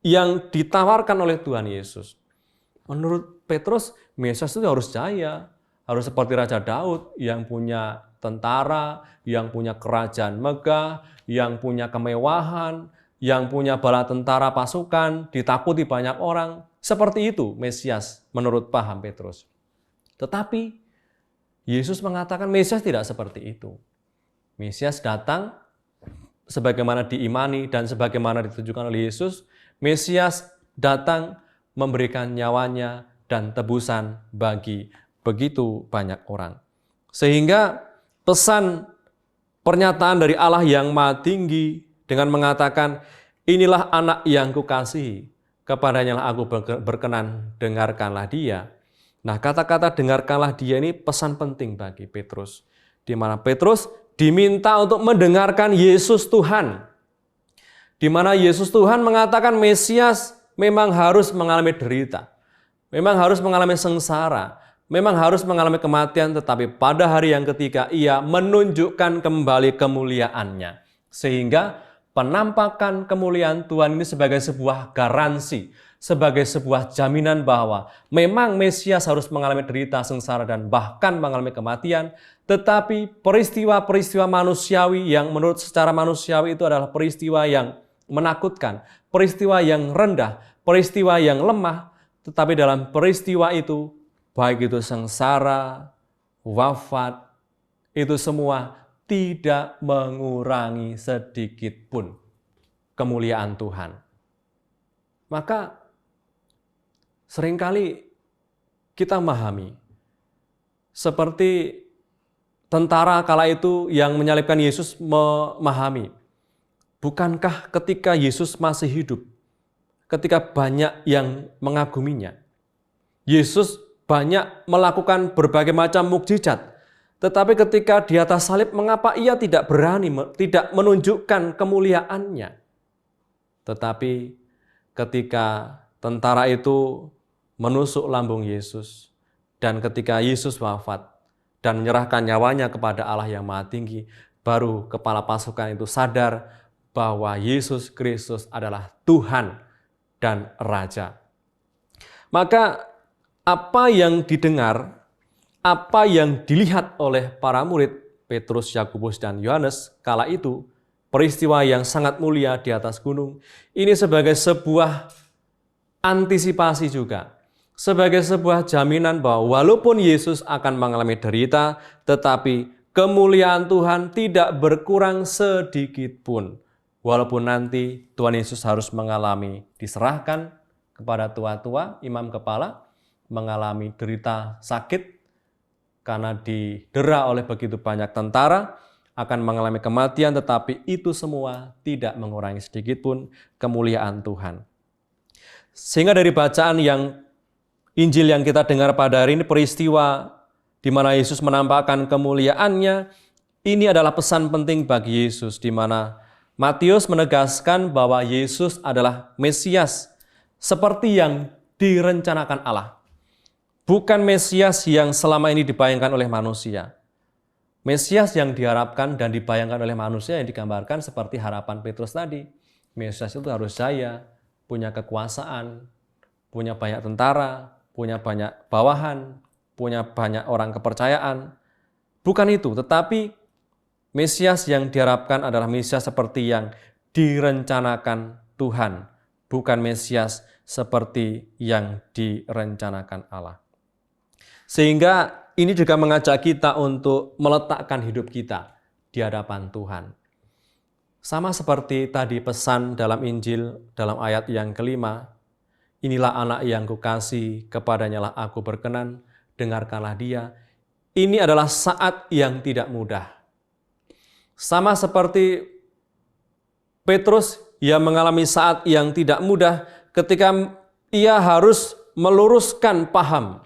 yang ditawarkan oleh Tuhan Yesus. Menurut Petrus, Mesias itu harus jaya, harus seperti Raja Daud yang punya tentara, yang punya kerajaan megah, yang punya kemewahan, yang punya bala tentara pasukan, ditakuti banyak orang. Seperti itu Mesias menurut paham Petrus. Tetapi Yesus mengatakan Mesias tidak seperti itu. Mesias datang sebagaimana diimani dan sebagaimana ditujukan oleh Yesus. Mesias datang memberikan nyawanya dan tebusan bagi begitu banyak orang. Sehingga pesan pernyataan dari Allah yang Maha Tinggi dengan mengatakan, inilah anak yang kukasihi, kepadanya lah aku berkenan, dengarkanlah dia. Nah, kata-kata dengarkanlah dia ini pesan penting bagi Petrus, di mana Petrus diminta untuk mendengarkan Yesus Tuhan. Di mana Yesus Tuhan mengatakan Mesias memang harus mengalami derita, memang harus mengalami sengsara, memang harus mengalami kematian, tetapi pada hari yang ketiga ia menunjukkan kembali kemuliaannya. Sehingga penampakan kemuliaan Tuhan ini sebagai sebuah garansi, sebagai sebuah jaminan bahwa memang Mesias harus mengalami derita, sengsara, dan bahkan mengalami kematian, tetapi peristiwa-peristiwa manusiawi yang menurut secara manusiawi itu adalah peristiwa yang menakutkan, peristiwa yang rendah, peristiwa yang lemah, tetapi dalam peristiwa itu, baik itu sengsara, wafat, itu semua tidak mengurangi sedikit pun kemuliaan Tuhan. Maka seringkali kita memahami seperti tentara kala itu yang menyalibkan Yesus memahami, bukankah ketika Yesus masih hidup, ketika banyak yang mengaguminya, Yesus banyak melakukan berbagai macam mukjizat, tetapi ketika di atas salib, mengapa ia tidak berani, tidak menunjukkan kemuliaannya? Tetapi ketika tentara itu menusuk lambung Yesus, dan ketika Yesus wafat dan menyerahkan nyawanya kepada Allah yang Maha Tinggi, baru kepala pasukan itu sadar bahwa Yesus Kristus adalah Tuhan dan Raja. Maka apa yang didengar, apa yang dilihat oleh para murid Petrus, Yakobus, dan Yohanes kala itu, peristiwa yang sangat mulia di atas gunung, ini sebagai sebuah antisipasi juga, sebagai sebuah jaminan bahwa walaupun Yesus akan mengalami derita, tetapi kemuliaan Tuhan tidak berkurang sedikit pun. Walaupun nanti Tuhan Yesus harus mengalami diserahkan kepada tua-tua, imam kepala, mengalami derita sakit karena didera oleh begitu banyak tentara, akan mengalami kematian, tetapi itu semua tidak mengurangi sedikit pun kemuliaan Tuhan. Sehingga dari bacaan yang Injil yang kita dengar pada hari ini, peristiwa di mana Yesus menampakkan kemuliaannya, ini adalah pesan penting bagi Yesus, di mana Matius menegaskan bahwa Yesus adalah Mesias seperti yang direncanakan Allah. Bukan Mesias yang selama ini dibayangkan oleh manusia. Mesias yang diharapkan dan dibayangkan oleh manusia yang digambarkan seperti harapan Petrus tadi. Mesias itu harus jaya, punya kekuasaan, punya banyak tentara, punya banyak bawahan, punya banyak orang kepercayaan. Bukan itu, tetapi Mesias yang diharapkan adalah Mesias seperti yang direncanakan Tuhan, bukan Mesias seperti yang direncanakan Allah. Sehingga ini juga mengajak kita untuk meletakkan hidup kita di hadapan Tuhan. Sama seperti tadi pesan dalam Injil, dalam ayat yang kelima, inilah anak yang kukasihi, kepadanya lah aku berkenan, dengarkanlah dia. Ini adalah saat yang tidak mudah. Sama seperti Petrus yang mengalami saat yang tidak mudah ketika ia harus meluruskan paham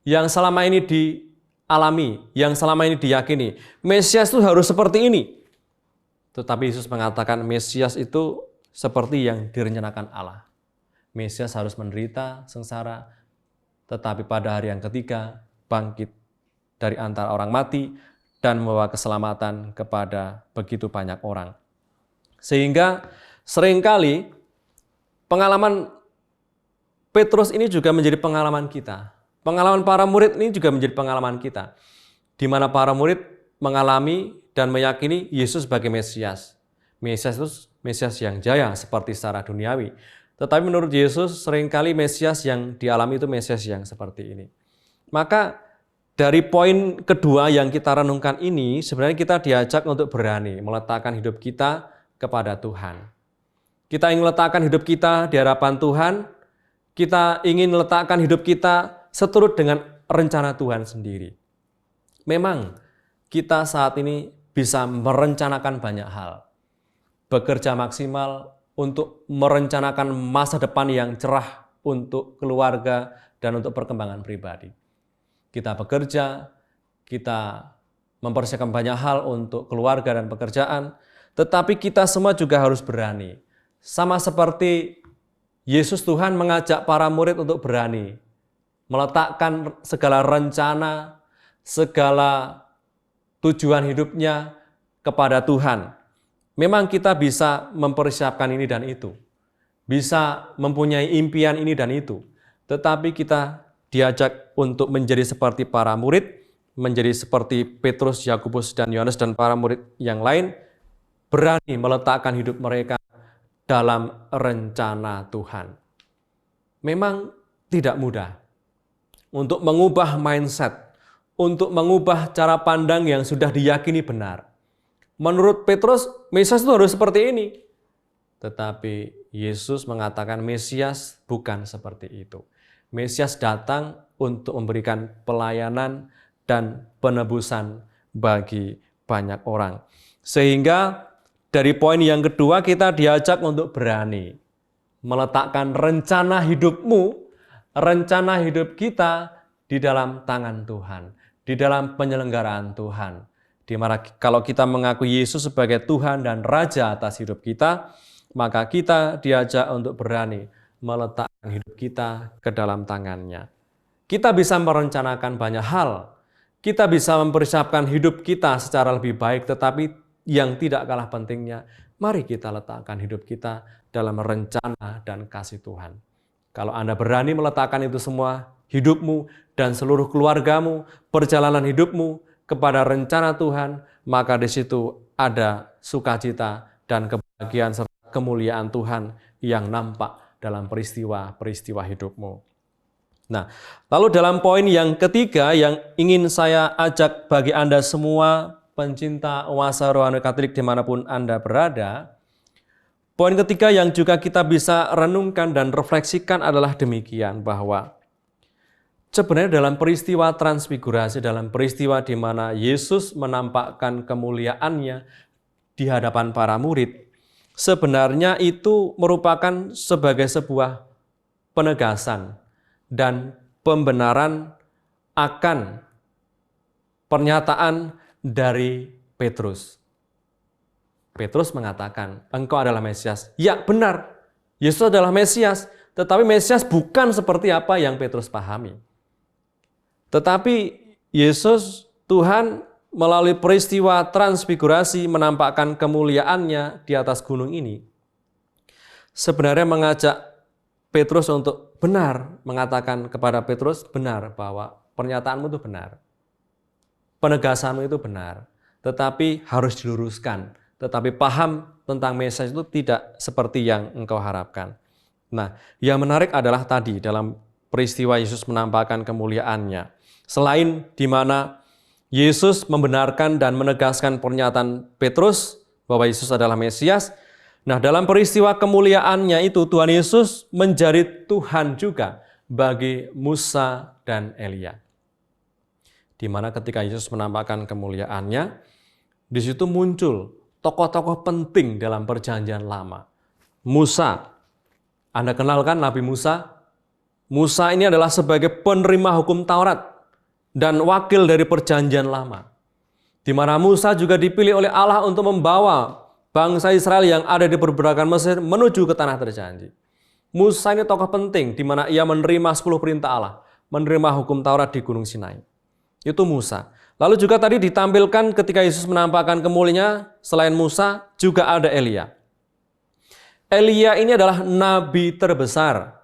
yang selama ini dialami, yang selama ini diyakini. Mesias itu harus seperti ini. Tetapi Yesus mengatakan Mesias itu seperti yang direncanakan Allah. Mesias harus menderita, sengsara, tetapi pada hari yang ketiga bangkit dari antara orang mati dan membawa keselamatan kepada begitu banyak orang. Sehingga seringkali pengalaman Petrus ini juga menjadi pengalaman kita. Pengalaman para murid ini juga menjadi pengalaman kita. Di mana para murid mengalami dan meyakini Yesus sebagai Mesias. Mesias itu Mesias yang jaya seperti secara duniawi. Tetapi menurut Yesus seringkali Mesias yang dialami itu Mesias yang seperti ini. Maka dari poin kedua yang kita renungkan ini, sebenarnya kita diajak untuk berani meletakkan hidup kita kepada Tuhan. Kita ingin meletakkan hidup kita di hadapan Tuhan, kita ingin meletakkan hidup kita seturut dengan rencana Tuhan sendiri. Memang kita saat ini bisa merencanakan banyak hal. Bekerja maksimal untuk merencanakan masa depan yang cerah untuk keluarga dan untuk perkembangan pribadi. Kita bekerja, kita mempersiapkan banyak hal untuk keluarga dan pekerjaan, tetapi kita semua juga harus berani. Sama seperti Yesus, Tuhan mengajak para murid untuk berani meletakkan segala rencana, segala tujuan hidupnya kepada Tuhan. Memang kita bisa mempersiapkan ini dan itu, bisa mempunyai impian ini dan itu, tetapi kita diajak untuk menjadi seperti para murid, menjadi seperti Petrus, Yakobus, dan Yohanes, dan para murid yang lain, berani meletakkan hidup mereka dalam rencana Tuhan. Memang tidak mudah untuk mengubah mindset, untuk mengubah cara pandang yang sudah diyakini benar. Menurut Petrus, Mesias itu harus seperti ini. Tetapi Yesus mengatakan Mesias bukan seperti itu. Mesias datang untuk memberikan pelayanan dan penebusan bagi banyak orang. Sehingga dari poin yang kedua kita diajak untuk berani meletakkan rencana hidupmu, rencana hidup kita di dalam tangan Tuhan, di dalam penyelenggaraan Tuhan. Di mana kalau kita mengakui Yesus sebagai Tuhan dan Raja atas hidup kita, maka kita diajak untuk berani meletakkan hidup kita ke dalam tangannya. Kita bisa merencanakan banyak hal, kita bisa mempersiapkan hidup kita secara lebih baik, tetapi yang tidak kalah pentingnya, mari kita letakkan hidup kita dalam rencana dan kasih Tuhan. Kalau Anda berani meletakkan itu semua, hidupmu dan seluruh keluargamu, perjalanan hidupmu kepada rencana Tuhan, maka di situ ada sukacita dan kebahagiaan serta kemuliaan Tuhan yang nampak dalam peristiwa-peristiwa hidupmu. Nah, lalu dalam poin yang ketiga yang ingin saya ajak bagi Anda semua pencinta oase rohani Katolik dimanapun Anda berada, poin ketiga yang juga kita bisa renungkan dan refleksikan adalah demikian, bahwa sebenarnya dalam peristiwa transfigurasi, dalam peristiwa di mana Yesus menampakkan kemuliaannya di hadapan para murid, sebenarnya itu merupakan sebagai sebuah penegasan dan pembenaran akan pernyataan dari Petrus. Petrus mengatakan, engkau adalah Mesias. Ya, benar, Yesus adalah Mesias, tetapi Mesias bukan seperti apa yang Petrus pahami. Tetapi Yesus, Tuhan, melalui peristiwa transfigurasi menampakkan kemuliaannya di atas gunung ini, sebenarnya mengajak Petrus untuk benar, mengatakan kepada Petrus, benar bahwa pernyataanmu itu benar, penegasanmu itu benar, tetapi harus diluruskan. Tetapi paham tentang Mesias itu tidak seperti yang engkau harapkan. Nah, yang menarik adalah tadi dalam peristiwa Yesus menampakkan kemuliaannya. Selain di mana Yesus membenarkan dan menegaskan pernyataan Petrus bahwa Yesus adalah Mesias, nah dalam peristiwa kemuliaannya itu Tuhan Yesus menjadi Tuhan juga bagi Musa dan Elia. Di mana ketika Yesus menampakkan kemuliaannya, di situ muncul tokoh-tokoh penting dalam perjanjian lama. Musa, Anda kenal kan Nabi Musa? Musa ini adalah sebagai penerima hukum Taurat dan wakil dari perjanjian lama. Di mana Musa juga dipilih oleh Allah untuk membawa bangsa Israel yang ada di perbudakan Mesir menuju ke tanah terjanji. Musa ini tokoh penting di mana ia menerima 10 perintah Allah, menerima hukum Taurat di Gunung Sinai. Itu Musa. Lalu juga tadi ditampilkan ketika Yesus menampakkan kemuliaannya, selain Musa juga ada Elia. Elia ini adalah nabi terbesar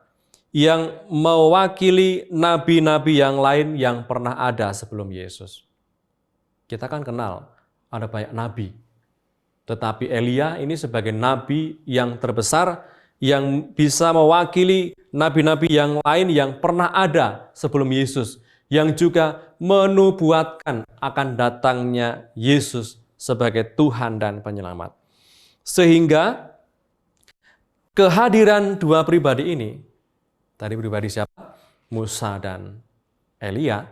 yang mewakili nabi-nabi yang lain yang pernah ada sebelum Yesus. Kita kan kenal ada banyak nabi, tetapi Elia ini sebagai nabi yang terbesar yang bisa mewakili nabi-nabi yang lain yang pernah ada sebelum Yesus, yang juga menubuatkan akan datangnya Yesus sebagai Tuhan dan Penyelamat. Sehingga kehadiran dua pribadi ini Tadi pribadi siapa? Musa dan Elia.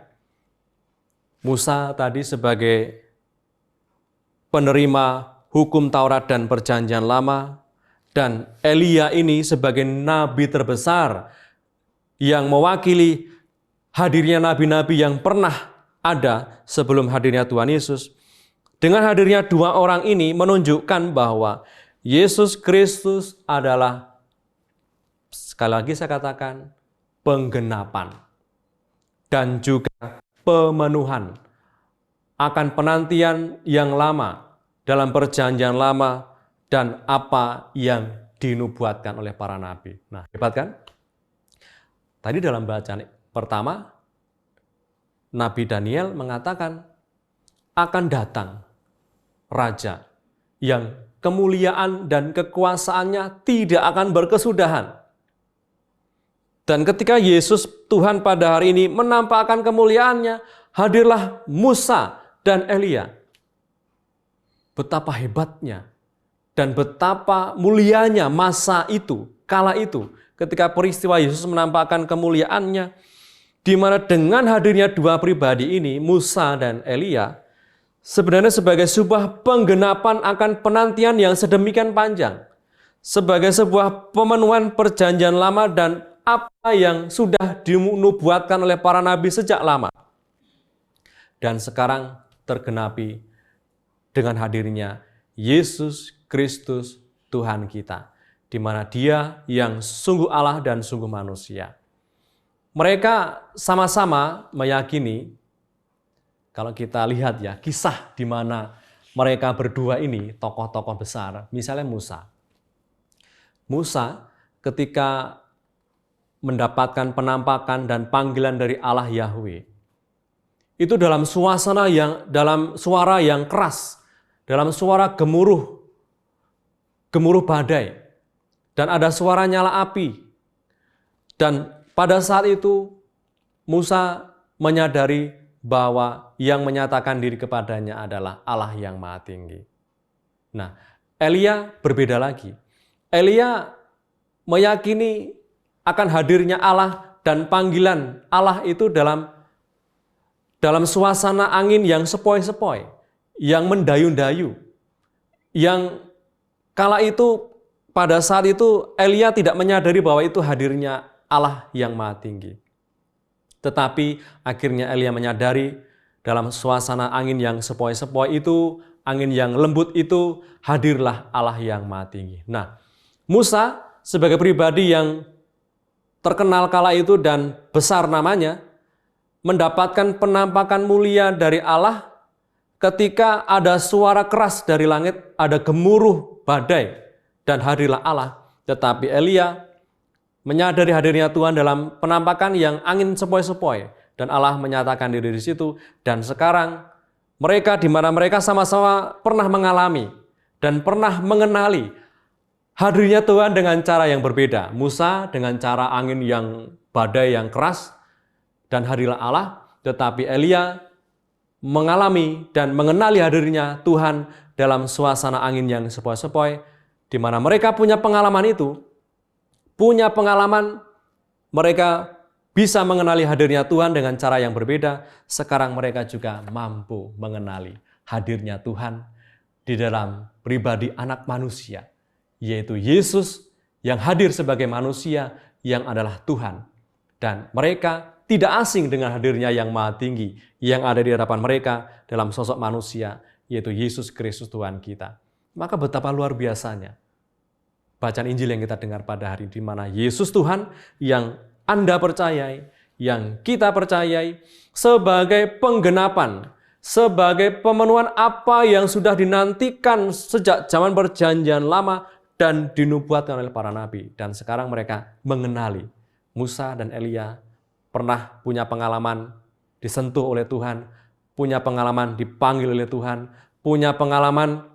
Musa tadi sebagai penerima hukum Taurat dan Perjanjian Lama, dan Elia ini sebagai nabi terbesar yang mewakili hadirnya nabi-nabi yang pernah ada sebelum hadirnya Tuhan Yesus. Dengan hadirnya dua orang ini menunjukkan bahwa Yesus Kristus adalah, sekali lagi saya katakan, penggenapan dan juga pemenuhan akan penantian yang lama dalam Perjanjian Lama dan apa yang dinubuatkan oleh para nabi. Nah, hebat kan? Tadi dalam bacaan pertama, Nabi Daniel mengatakan akan datang Raja yang kemuliaan dan kekuasaannya tidak akan berkesudahan. Dan ketika Yesus Tuhan pada hari ini menampakkan kemuliaannya, hadirlah Musa dan Elia. Betapa hebatnya dan betapa mulianya masa itu, kala itu, ketika peristiwa Yesus menampakkan kemuliaannya, di mana dengan hadirnya dua pribadi ini, Musa dan Elia, sebenarnya sebagai sebuah penggenapan akan penantian yang sedemikian panjang, sebagai sebuah pemenuhan Perjanjian Lama dan apa yang sudah dinubuatkan oleh para nabi sejak lama. Dan sekarang tergenapi dengan hadirnya Yesus Kristus Tuhan kita, di mana Dia yang sungguh Allah dan sungguh manusia. Mereka sama-sama meyakini, kalau kita lihat ya, kisah di mana mereka berdua ini tokoh-tokoh besar, misalnya Musa. Musa ketika mendapatkan penampakan dan panggilan dari Allah Yahweh, itu dalam suara yang keras, dalam suara gemuruh badai, dan ada suara nyala api. Dan pada saat itu Musa menyadari bahwa yang menyatakan diri kepadanya adalah Allah yang Maha Tinggi. Nah, Elia berbeda lagi. Elia meyakini akan hadirnya Allah dan panggilan Allah itu dalam suasana angin yang sepoi-sepoi, yang mendayu-dayu, yang kala itu, pada saat itu Elia tidak menyadari bahwa itu hadirnya Allah yang Maha Tinggi. Tetapi akhirnya Elia menyadari dalam suasana angin yang sepoi-sepoi itu, angin yang lembut itu, hadirlah Allah yang Maha Tinggi. Nah, Musa sebagai pribadi yang terkenal kala itu dan besar namanya, mendapatkan penampakan mulia dari Allah ketika ada suara keras dari langit, ada gemuruh badai, dan hadirlah Allah. Tetapi Elia menyadari hadirnya Tuhan dalam penampakan yang angin sepoi-sepoi, dan Allah menyatakan diri di situ. Dan sekarang mereka, di mana mereka sama-sama pernah mengalami dan pernah mengenali hadirnya Tuhan dengan cara yang berbeda. Musa dengan cara angin yang badai yang keras, dan hadirlah Allah. Tetapi Elia mengalami dan mengenali hadirnya Tuhan dalam suasana angin yang sepoi-sepoi, di mana mereka punya pengalaman itu, mereka bisa mengenali hadirnya Tuhan dengan cara yang berbeda. Sekarang mereka juga mampu mengenali hadirnya Tuhan di dalam pribadi anak manusia, yaitu Yesus yang hadir sebagai manusia yang adalah Tuhan. Dan mereka tidak asing dengan hadirnya yang Maha Tinggi yang ada di hadapan mereka dalam sosok manusia, yaitu Yesus Kristus Tuhan kita. Maka betapa luar biasanya bacaan Injil yang kita dengar pada hari di mana Yesus Tuhan yang Anda percayai, yang kita percayai, sebagai penggenapan, sebagai pemenuhan apa yang sudah dinantikan sejak zaman Perjanjian Lama dan dinubuatkan oleh para nabi. Dan sekarang mereka mengenali Musa dan Elia pernah punya pengalaman disentuh oleh Tuhan, punya pengalaman dipanggil oleh Tuhan, punya pengalaman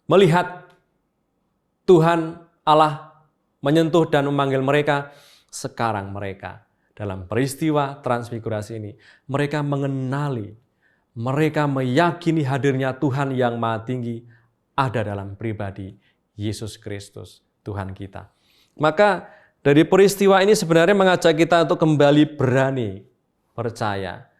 melihat Tuhan Allah menyentuh dan memanggil mereka. Sekarang mereka dalam peristiwa transfigurasi ini, mereka mengenali, mereka meyakini hadirnya Tuhan yang Maha Tinggi ada dalam pribadi Yesus Kristus Tuhan kita. Maka Dari peristiwa ini sebenarnya mengajak kita untuk kembali berani percaya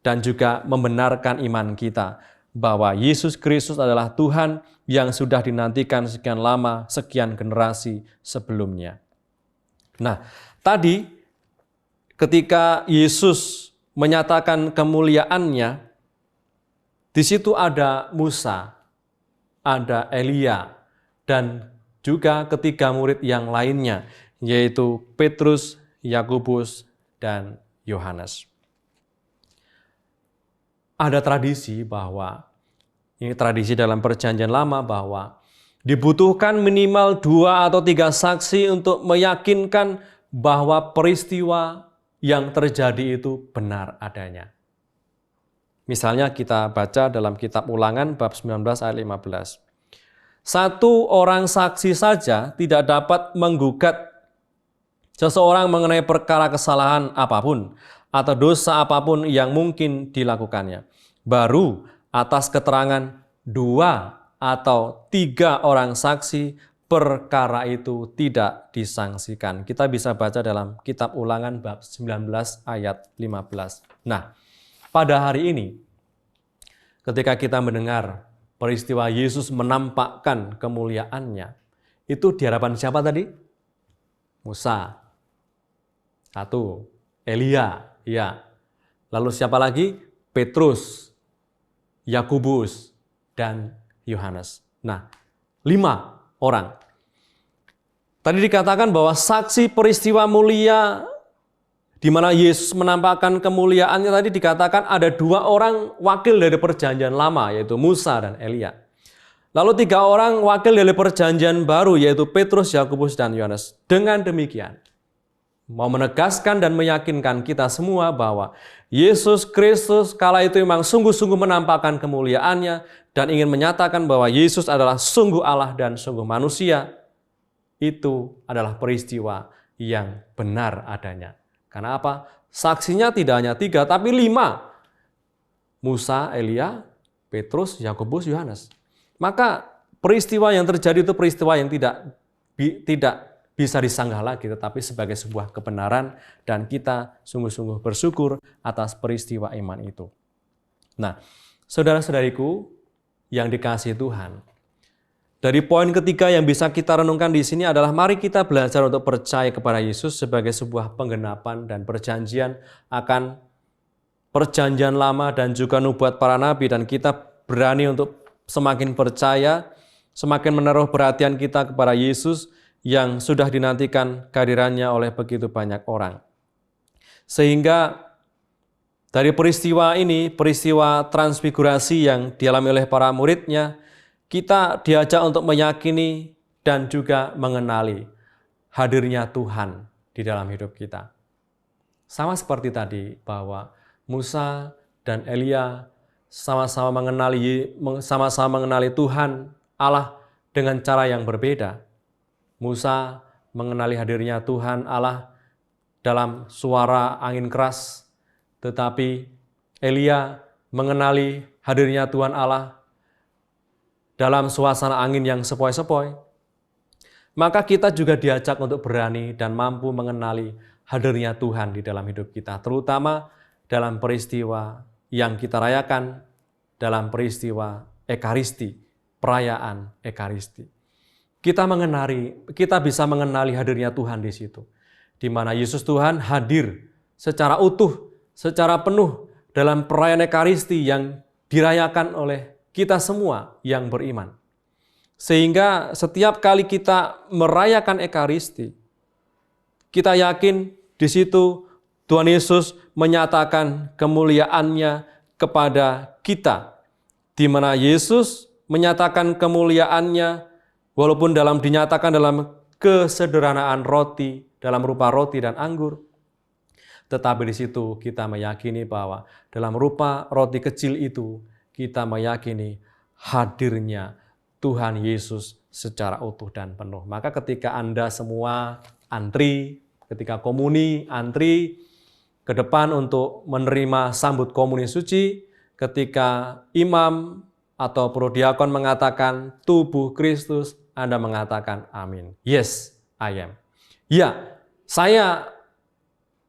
dan juga membenarkan iman kita bahwa Yesus Kristus adalah Tuhan yang sudah dinantikan sekian lama, sekian generasi sebelumnya. Nah, tadi ketika Yesus menyatakan kemuliaannya, di situ ada Musa, ada Elia, dan juga ketiga murid yang lainnya, yaitu Petrus, Yakobus, dan Yohanes. Ada tradisi bahwa, ini tradisi dalam perjanjian lama, bahwa dibutuhkan minimal 2 atau 3 saksi untuk meyakinkan bahwa peristiwa yang terjadi itu benar adanya. Misalnya kita baca dalam kitab Ulangan bab 19 ayat 15. Satu orang saksi saja tidak dapat menggugat seseorang mengenai perkara kesalahan apapun atau dosa apapun yang mungkin dilakukannya. Baru atas keterangan 2 atau 3 orang saksi, perkara itu tidak disangsikan. Kita bisa baca dalam kitab Ulangan bab 19 ayat 15. Nah, pada hari ini, ketika kita mendengar peristiwa Yesus menampakkan kemuliaannya, itu di hadapan siapa tadi? Musa. 1. Elia. Ya. Lalu siapa lagi? Petrus, Yakobus, dan Yohanes. Nah, 5 orang. Tadi dikatakan bahwa saksi peristiwa mulia di mana Yesus menampakkan kemuliaannya, tadi dikatakan ada 2 orang wakil dari perjanjian lama, yaitu Musa dan Elia. Lalu 3 orang wakil dari perjanjian baru, yaitu Petrus, Yakobus, dan Yohanes. Dengan demikian, mau menegaskan dan meyakinkan kita semua bahwa Yesus Kristus kala itu memang sungguh-sungguh menampakkan kemuliaannya dan ingin menyatakan bahwa Yesus adalah sungguh Allah dan sungguh manusia. Itu adalah peristiwa yang benar adanya. Karena apa? Saksinya tidak hanya 3, tapi 5. Musa, Elia, Petrus, Yakobus, Yohanes. Maka peristiwa yang terjadi itu peristiwa yang tidak bisa disanggah lagi, tetapi sebagai sebuah kebenaran, dan kita sungguh-sungguh bersyukur atas peristiwa iman itu. Nah, saudara-saudariku yang dikasihi Tuhan, dari poin ketiga yang bisa kita renungkan di sini adalah mari kita belajar untuk percaya kepada Yesus sebagai sebuah penggenapan dan perjanjian akan perjanjian lama dan juga nubuat para nabi, dan kita berani untuk semakin percaya, semakin menaruh perhatian kita kepada Yesus yang sudah dinantikan kehadirannya oleh begitu banyak orang. Sehingga dari peristiwa ini, peristiwa transfigurasi yang dialami oleh para muridnya, kita diajak untuk meyakini dan juga mengenali hadirnya Tuhan di dalam hidup kita. Sama seperti tadi bahwa Musa dan Elia sama-sama mengenali Tuhan Allah dengan cara yang berbeda. Musa mengenali hadirnya Tuhan Allah dalam suara angin keras, tetapi Elia mengenali hadirnya Tuhan Allah dalam suasana angin yang sepoi-sepoi. Maka kita juga diajak untuk berani dan mampu mengenali hadirnya Tuhan di dalam hidup kita, terutama dalam peristiwa yang kita rayakan, dalam peristiwa Ekaristi, perayaan Ekaristi. Kita bisa mengenali hadirnya Tuhan di situ, di mana Yesus Tuhan hadir secara utuh, secara penuh dalam perayaan Ekaristi yang dirayakan oleh kita semua yang beriman. Sehingga setiap kali kita merayakan Ekaristi, kita yakin di situ Tuhan Yesus menyatakan kemuliaannya kepada kita, di mana Yesus menyatakan kemuliaannya walaupun dinyatakan dalam kesederhanaan roti, dalam rupa roti dan anggur. Tetapi di situ kita meyakini bahwa dalam rupa roti kecil itu, kita meyakini hadirnya Tuhan Yesus secara utuh dan penuh. Maka ketika Anda semua antri, ketika komuni antri ke depan untuk menerima sambut komuni suci, ketika imam atau prodiakon mengatakan tubuh Kristus, Anda mengatakan amin. Yes, I am. Ya, saya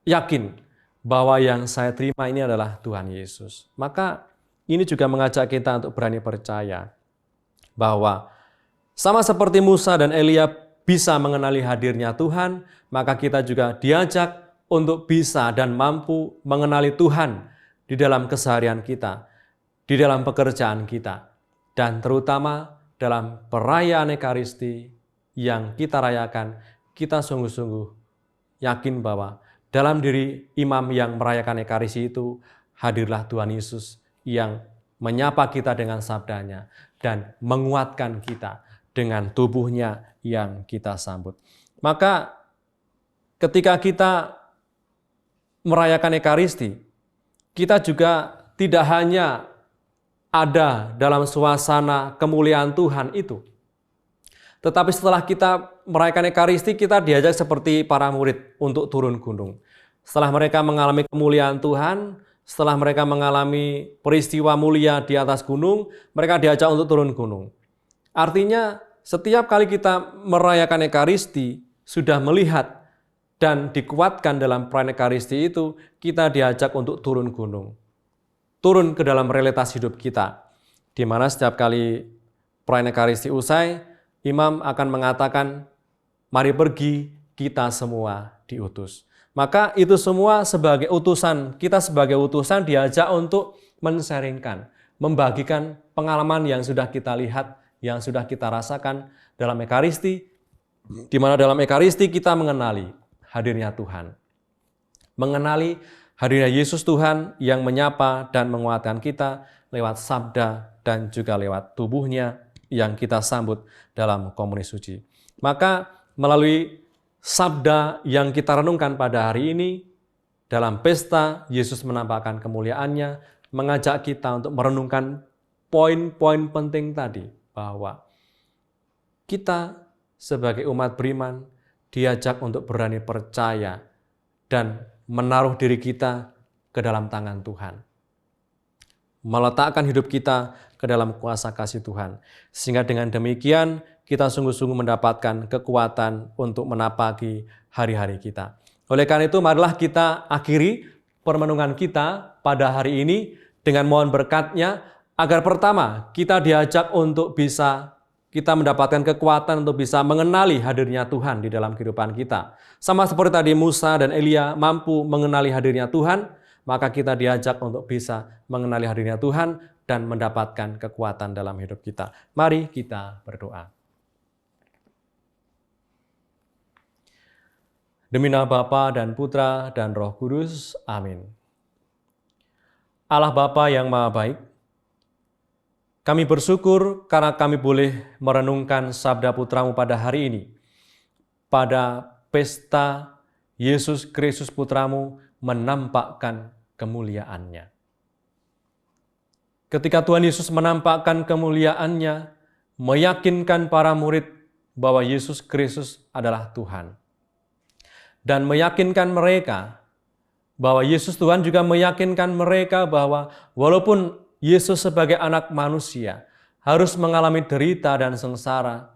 yakin bahwa yang saya terima ini adalah Tuhan Yesus. Maka ini juga mengajak kita untuk berani percaya bahwa sama seperti Musa dan Elia bisa mengenali hadirnya Tuhan, maka kita juga diajak untuk bisa dan mampu mengenali Tuhan di dalam keseharian kita, di dalam pekerjaan kita, dan terutama dalam perayaan Ekaristi yang kita rayakan, kita sungguh-sungguh yakin bahwa dalam diri imam yang merayakan Ekaristi itu hadirlah Tuhan Yesus yang menyapa kita dengan sabdanya dan menguatkan kita dengan tubuhnya yang kita sambut. Maka ketika kita merayakan Ekaristi, kita juga tidak hanya ada dalam suasana kemuliaan Tuhan itu, tetapi setelah kita merayakan Ekaristi, kita diajak seperti para murid untuk turun gunung. Setelah mereka mengalami kemuliaan Tuhan, setelah mereka mengalami peristiwa mulia di atas gunung, mereka diajak untuk turun gunung. Artinya, setiap kali kita merayakan Ekaristi, sudah melihat dan dikuatkan dalam perayaan Ekaristi itu, kita diajak untuk turun gunung. Turun ke dalam realitas hidup kita, di mana setiap kali perayaan Ekaristi usai, imam akan mengatakan, mari pergi, kita semua diutus. Maka itu semua sebagai utusan, kita sebagai utusan diajak untuk men-sharingkan, membagikan pengalaman yang sudah kita lihat, yang sudah kita rasakan dalam Ekaristi, di mana dalam Ekaristi kita mengenali hadirnya Tuhan. Mengenali hadirnya Yesus Tuhan yang menyapa dan menguatkan kita lewat sabda dan juga lewat tubuhnya yang kita sambut dalam komuni suci. Maka melalui sabda yang kita renungkan pada hari ini, dalam pesta Yesus menampakkan kemuliaannya, mengajak kita untuk merenungkan poin-poin penting tadi, bahwa kita sebagai umat beriman diajak untuk berani percaya dan menaruh diri kita ke dalam tangan Tuhan. Meletakkan hidup kita ke dalam kuasa kasih Tuhan. Sehingga dengan demikian kita sungguh-sungguh mendapatkan kekuatan untuk menapaki hari-hari kita. Oleh karena itu marilah kita akhiri permenungan kita pada hari ini dengan mohon berkat-Nya agar pertama kita diajak untuk bisa kita mendapatkan kekuatan untuk bisa mengenali hadirnya Tuhan di dalam kehidupan kita. Sama seperti tadi Musa dan Elia mampu mengenali hadirnya Tuhan, maka kita diajak untuk bisa mengenali hadirnya Tuhan dan mendapatkan kekuatan dalam hidup kita. Mari kita berdoa. Demi nama Bapa dan Putra dan Roh Kudus. Amin. Allah Bapa yang Maha Baik, kami bersyukur karena kami boleh merenungkan sabda Putramu pada hari ini. Pada pesta Yesus Kristus Putramu menampakkan kemuliaan-Nya. Ketika Tuhan Yesus menampakkan kemuliaan-Nya, meyakinkan para murid bahwa Yesus Kristus adalah Tuhan. Dan meyakinkan mereka bahwa Yesus Tuhan juga meyakinkan mereka bahwa walaupun Yesus sebagai anak manusia harus mengalami derita dan sengsara,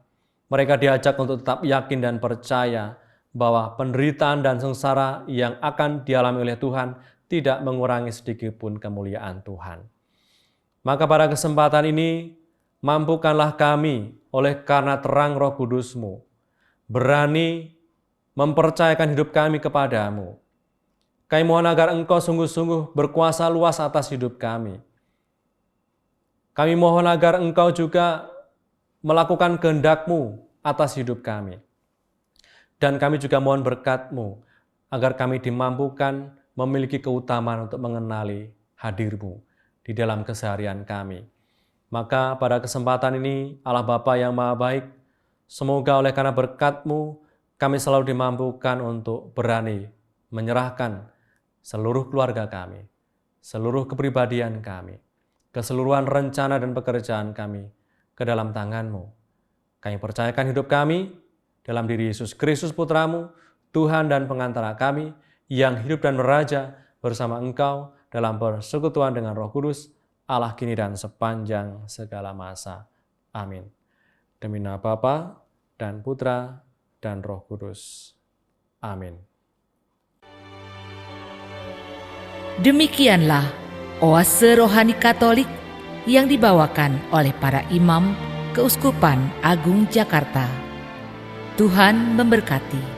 mereka diajak untuk tetap yakin dan percaya bahwa penderitaan dan sengsara yang akan dialami oleh Tuhan tidak mengurangi sedikit pun kemuliaan Tuhan. Maka pada kesempatan ini, mampukanlah kami oleh karena terang Roh Kudus-Mu, berani mempercayakan hidup kami kepadamu. Kami mohon agar Engkau sungguh-sungguh berkuasa luas atas hidup kami. Kami mohon agar Engkau juga melakukan kehendak-Mu atas hidup kami. Dan kami juga mohon berkat-Mu agar kami dimampukan memiliki keutamaan untuk mengenali hadir-Mu di dalam keseharian kami. Maka pada kesempatan ini Allah Bapa yang Maha Baik, semoga oleh karena berkat-Mu kami selalu dimampukan untuk berani menyerahkan seluruh keluarga kami, seluruh kepribadian kami, keseluruhan rencana dan pekerjaan kami ke dalam tangan-Mu. Kami percayakan hidup kami dalam diri Yesus Kristus Putramu, Tuhan dan pengantara kami, yang hidup dan meraja bersama Engkau dalam persekutuan dengan Roh Kudus, Allah kini dan sepanjang segala masa. Amin. Demi nama Bapa dan Putra dan Roh Kudus. Amin. Demikianlah oase rohani Katolik yang dibawakan oleh para imam Keuskupan Agung Jakarta. Tuhan memberkati.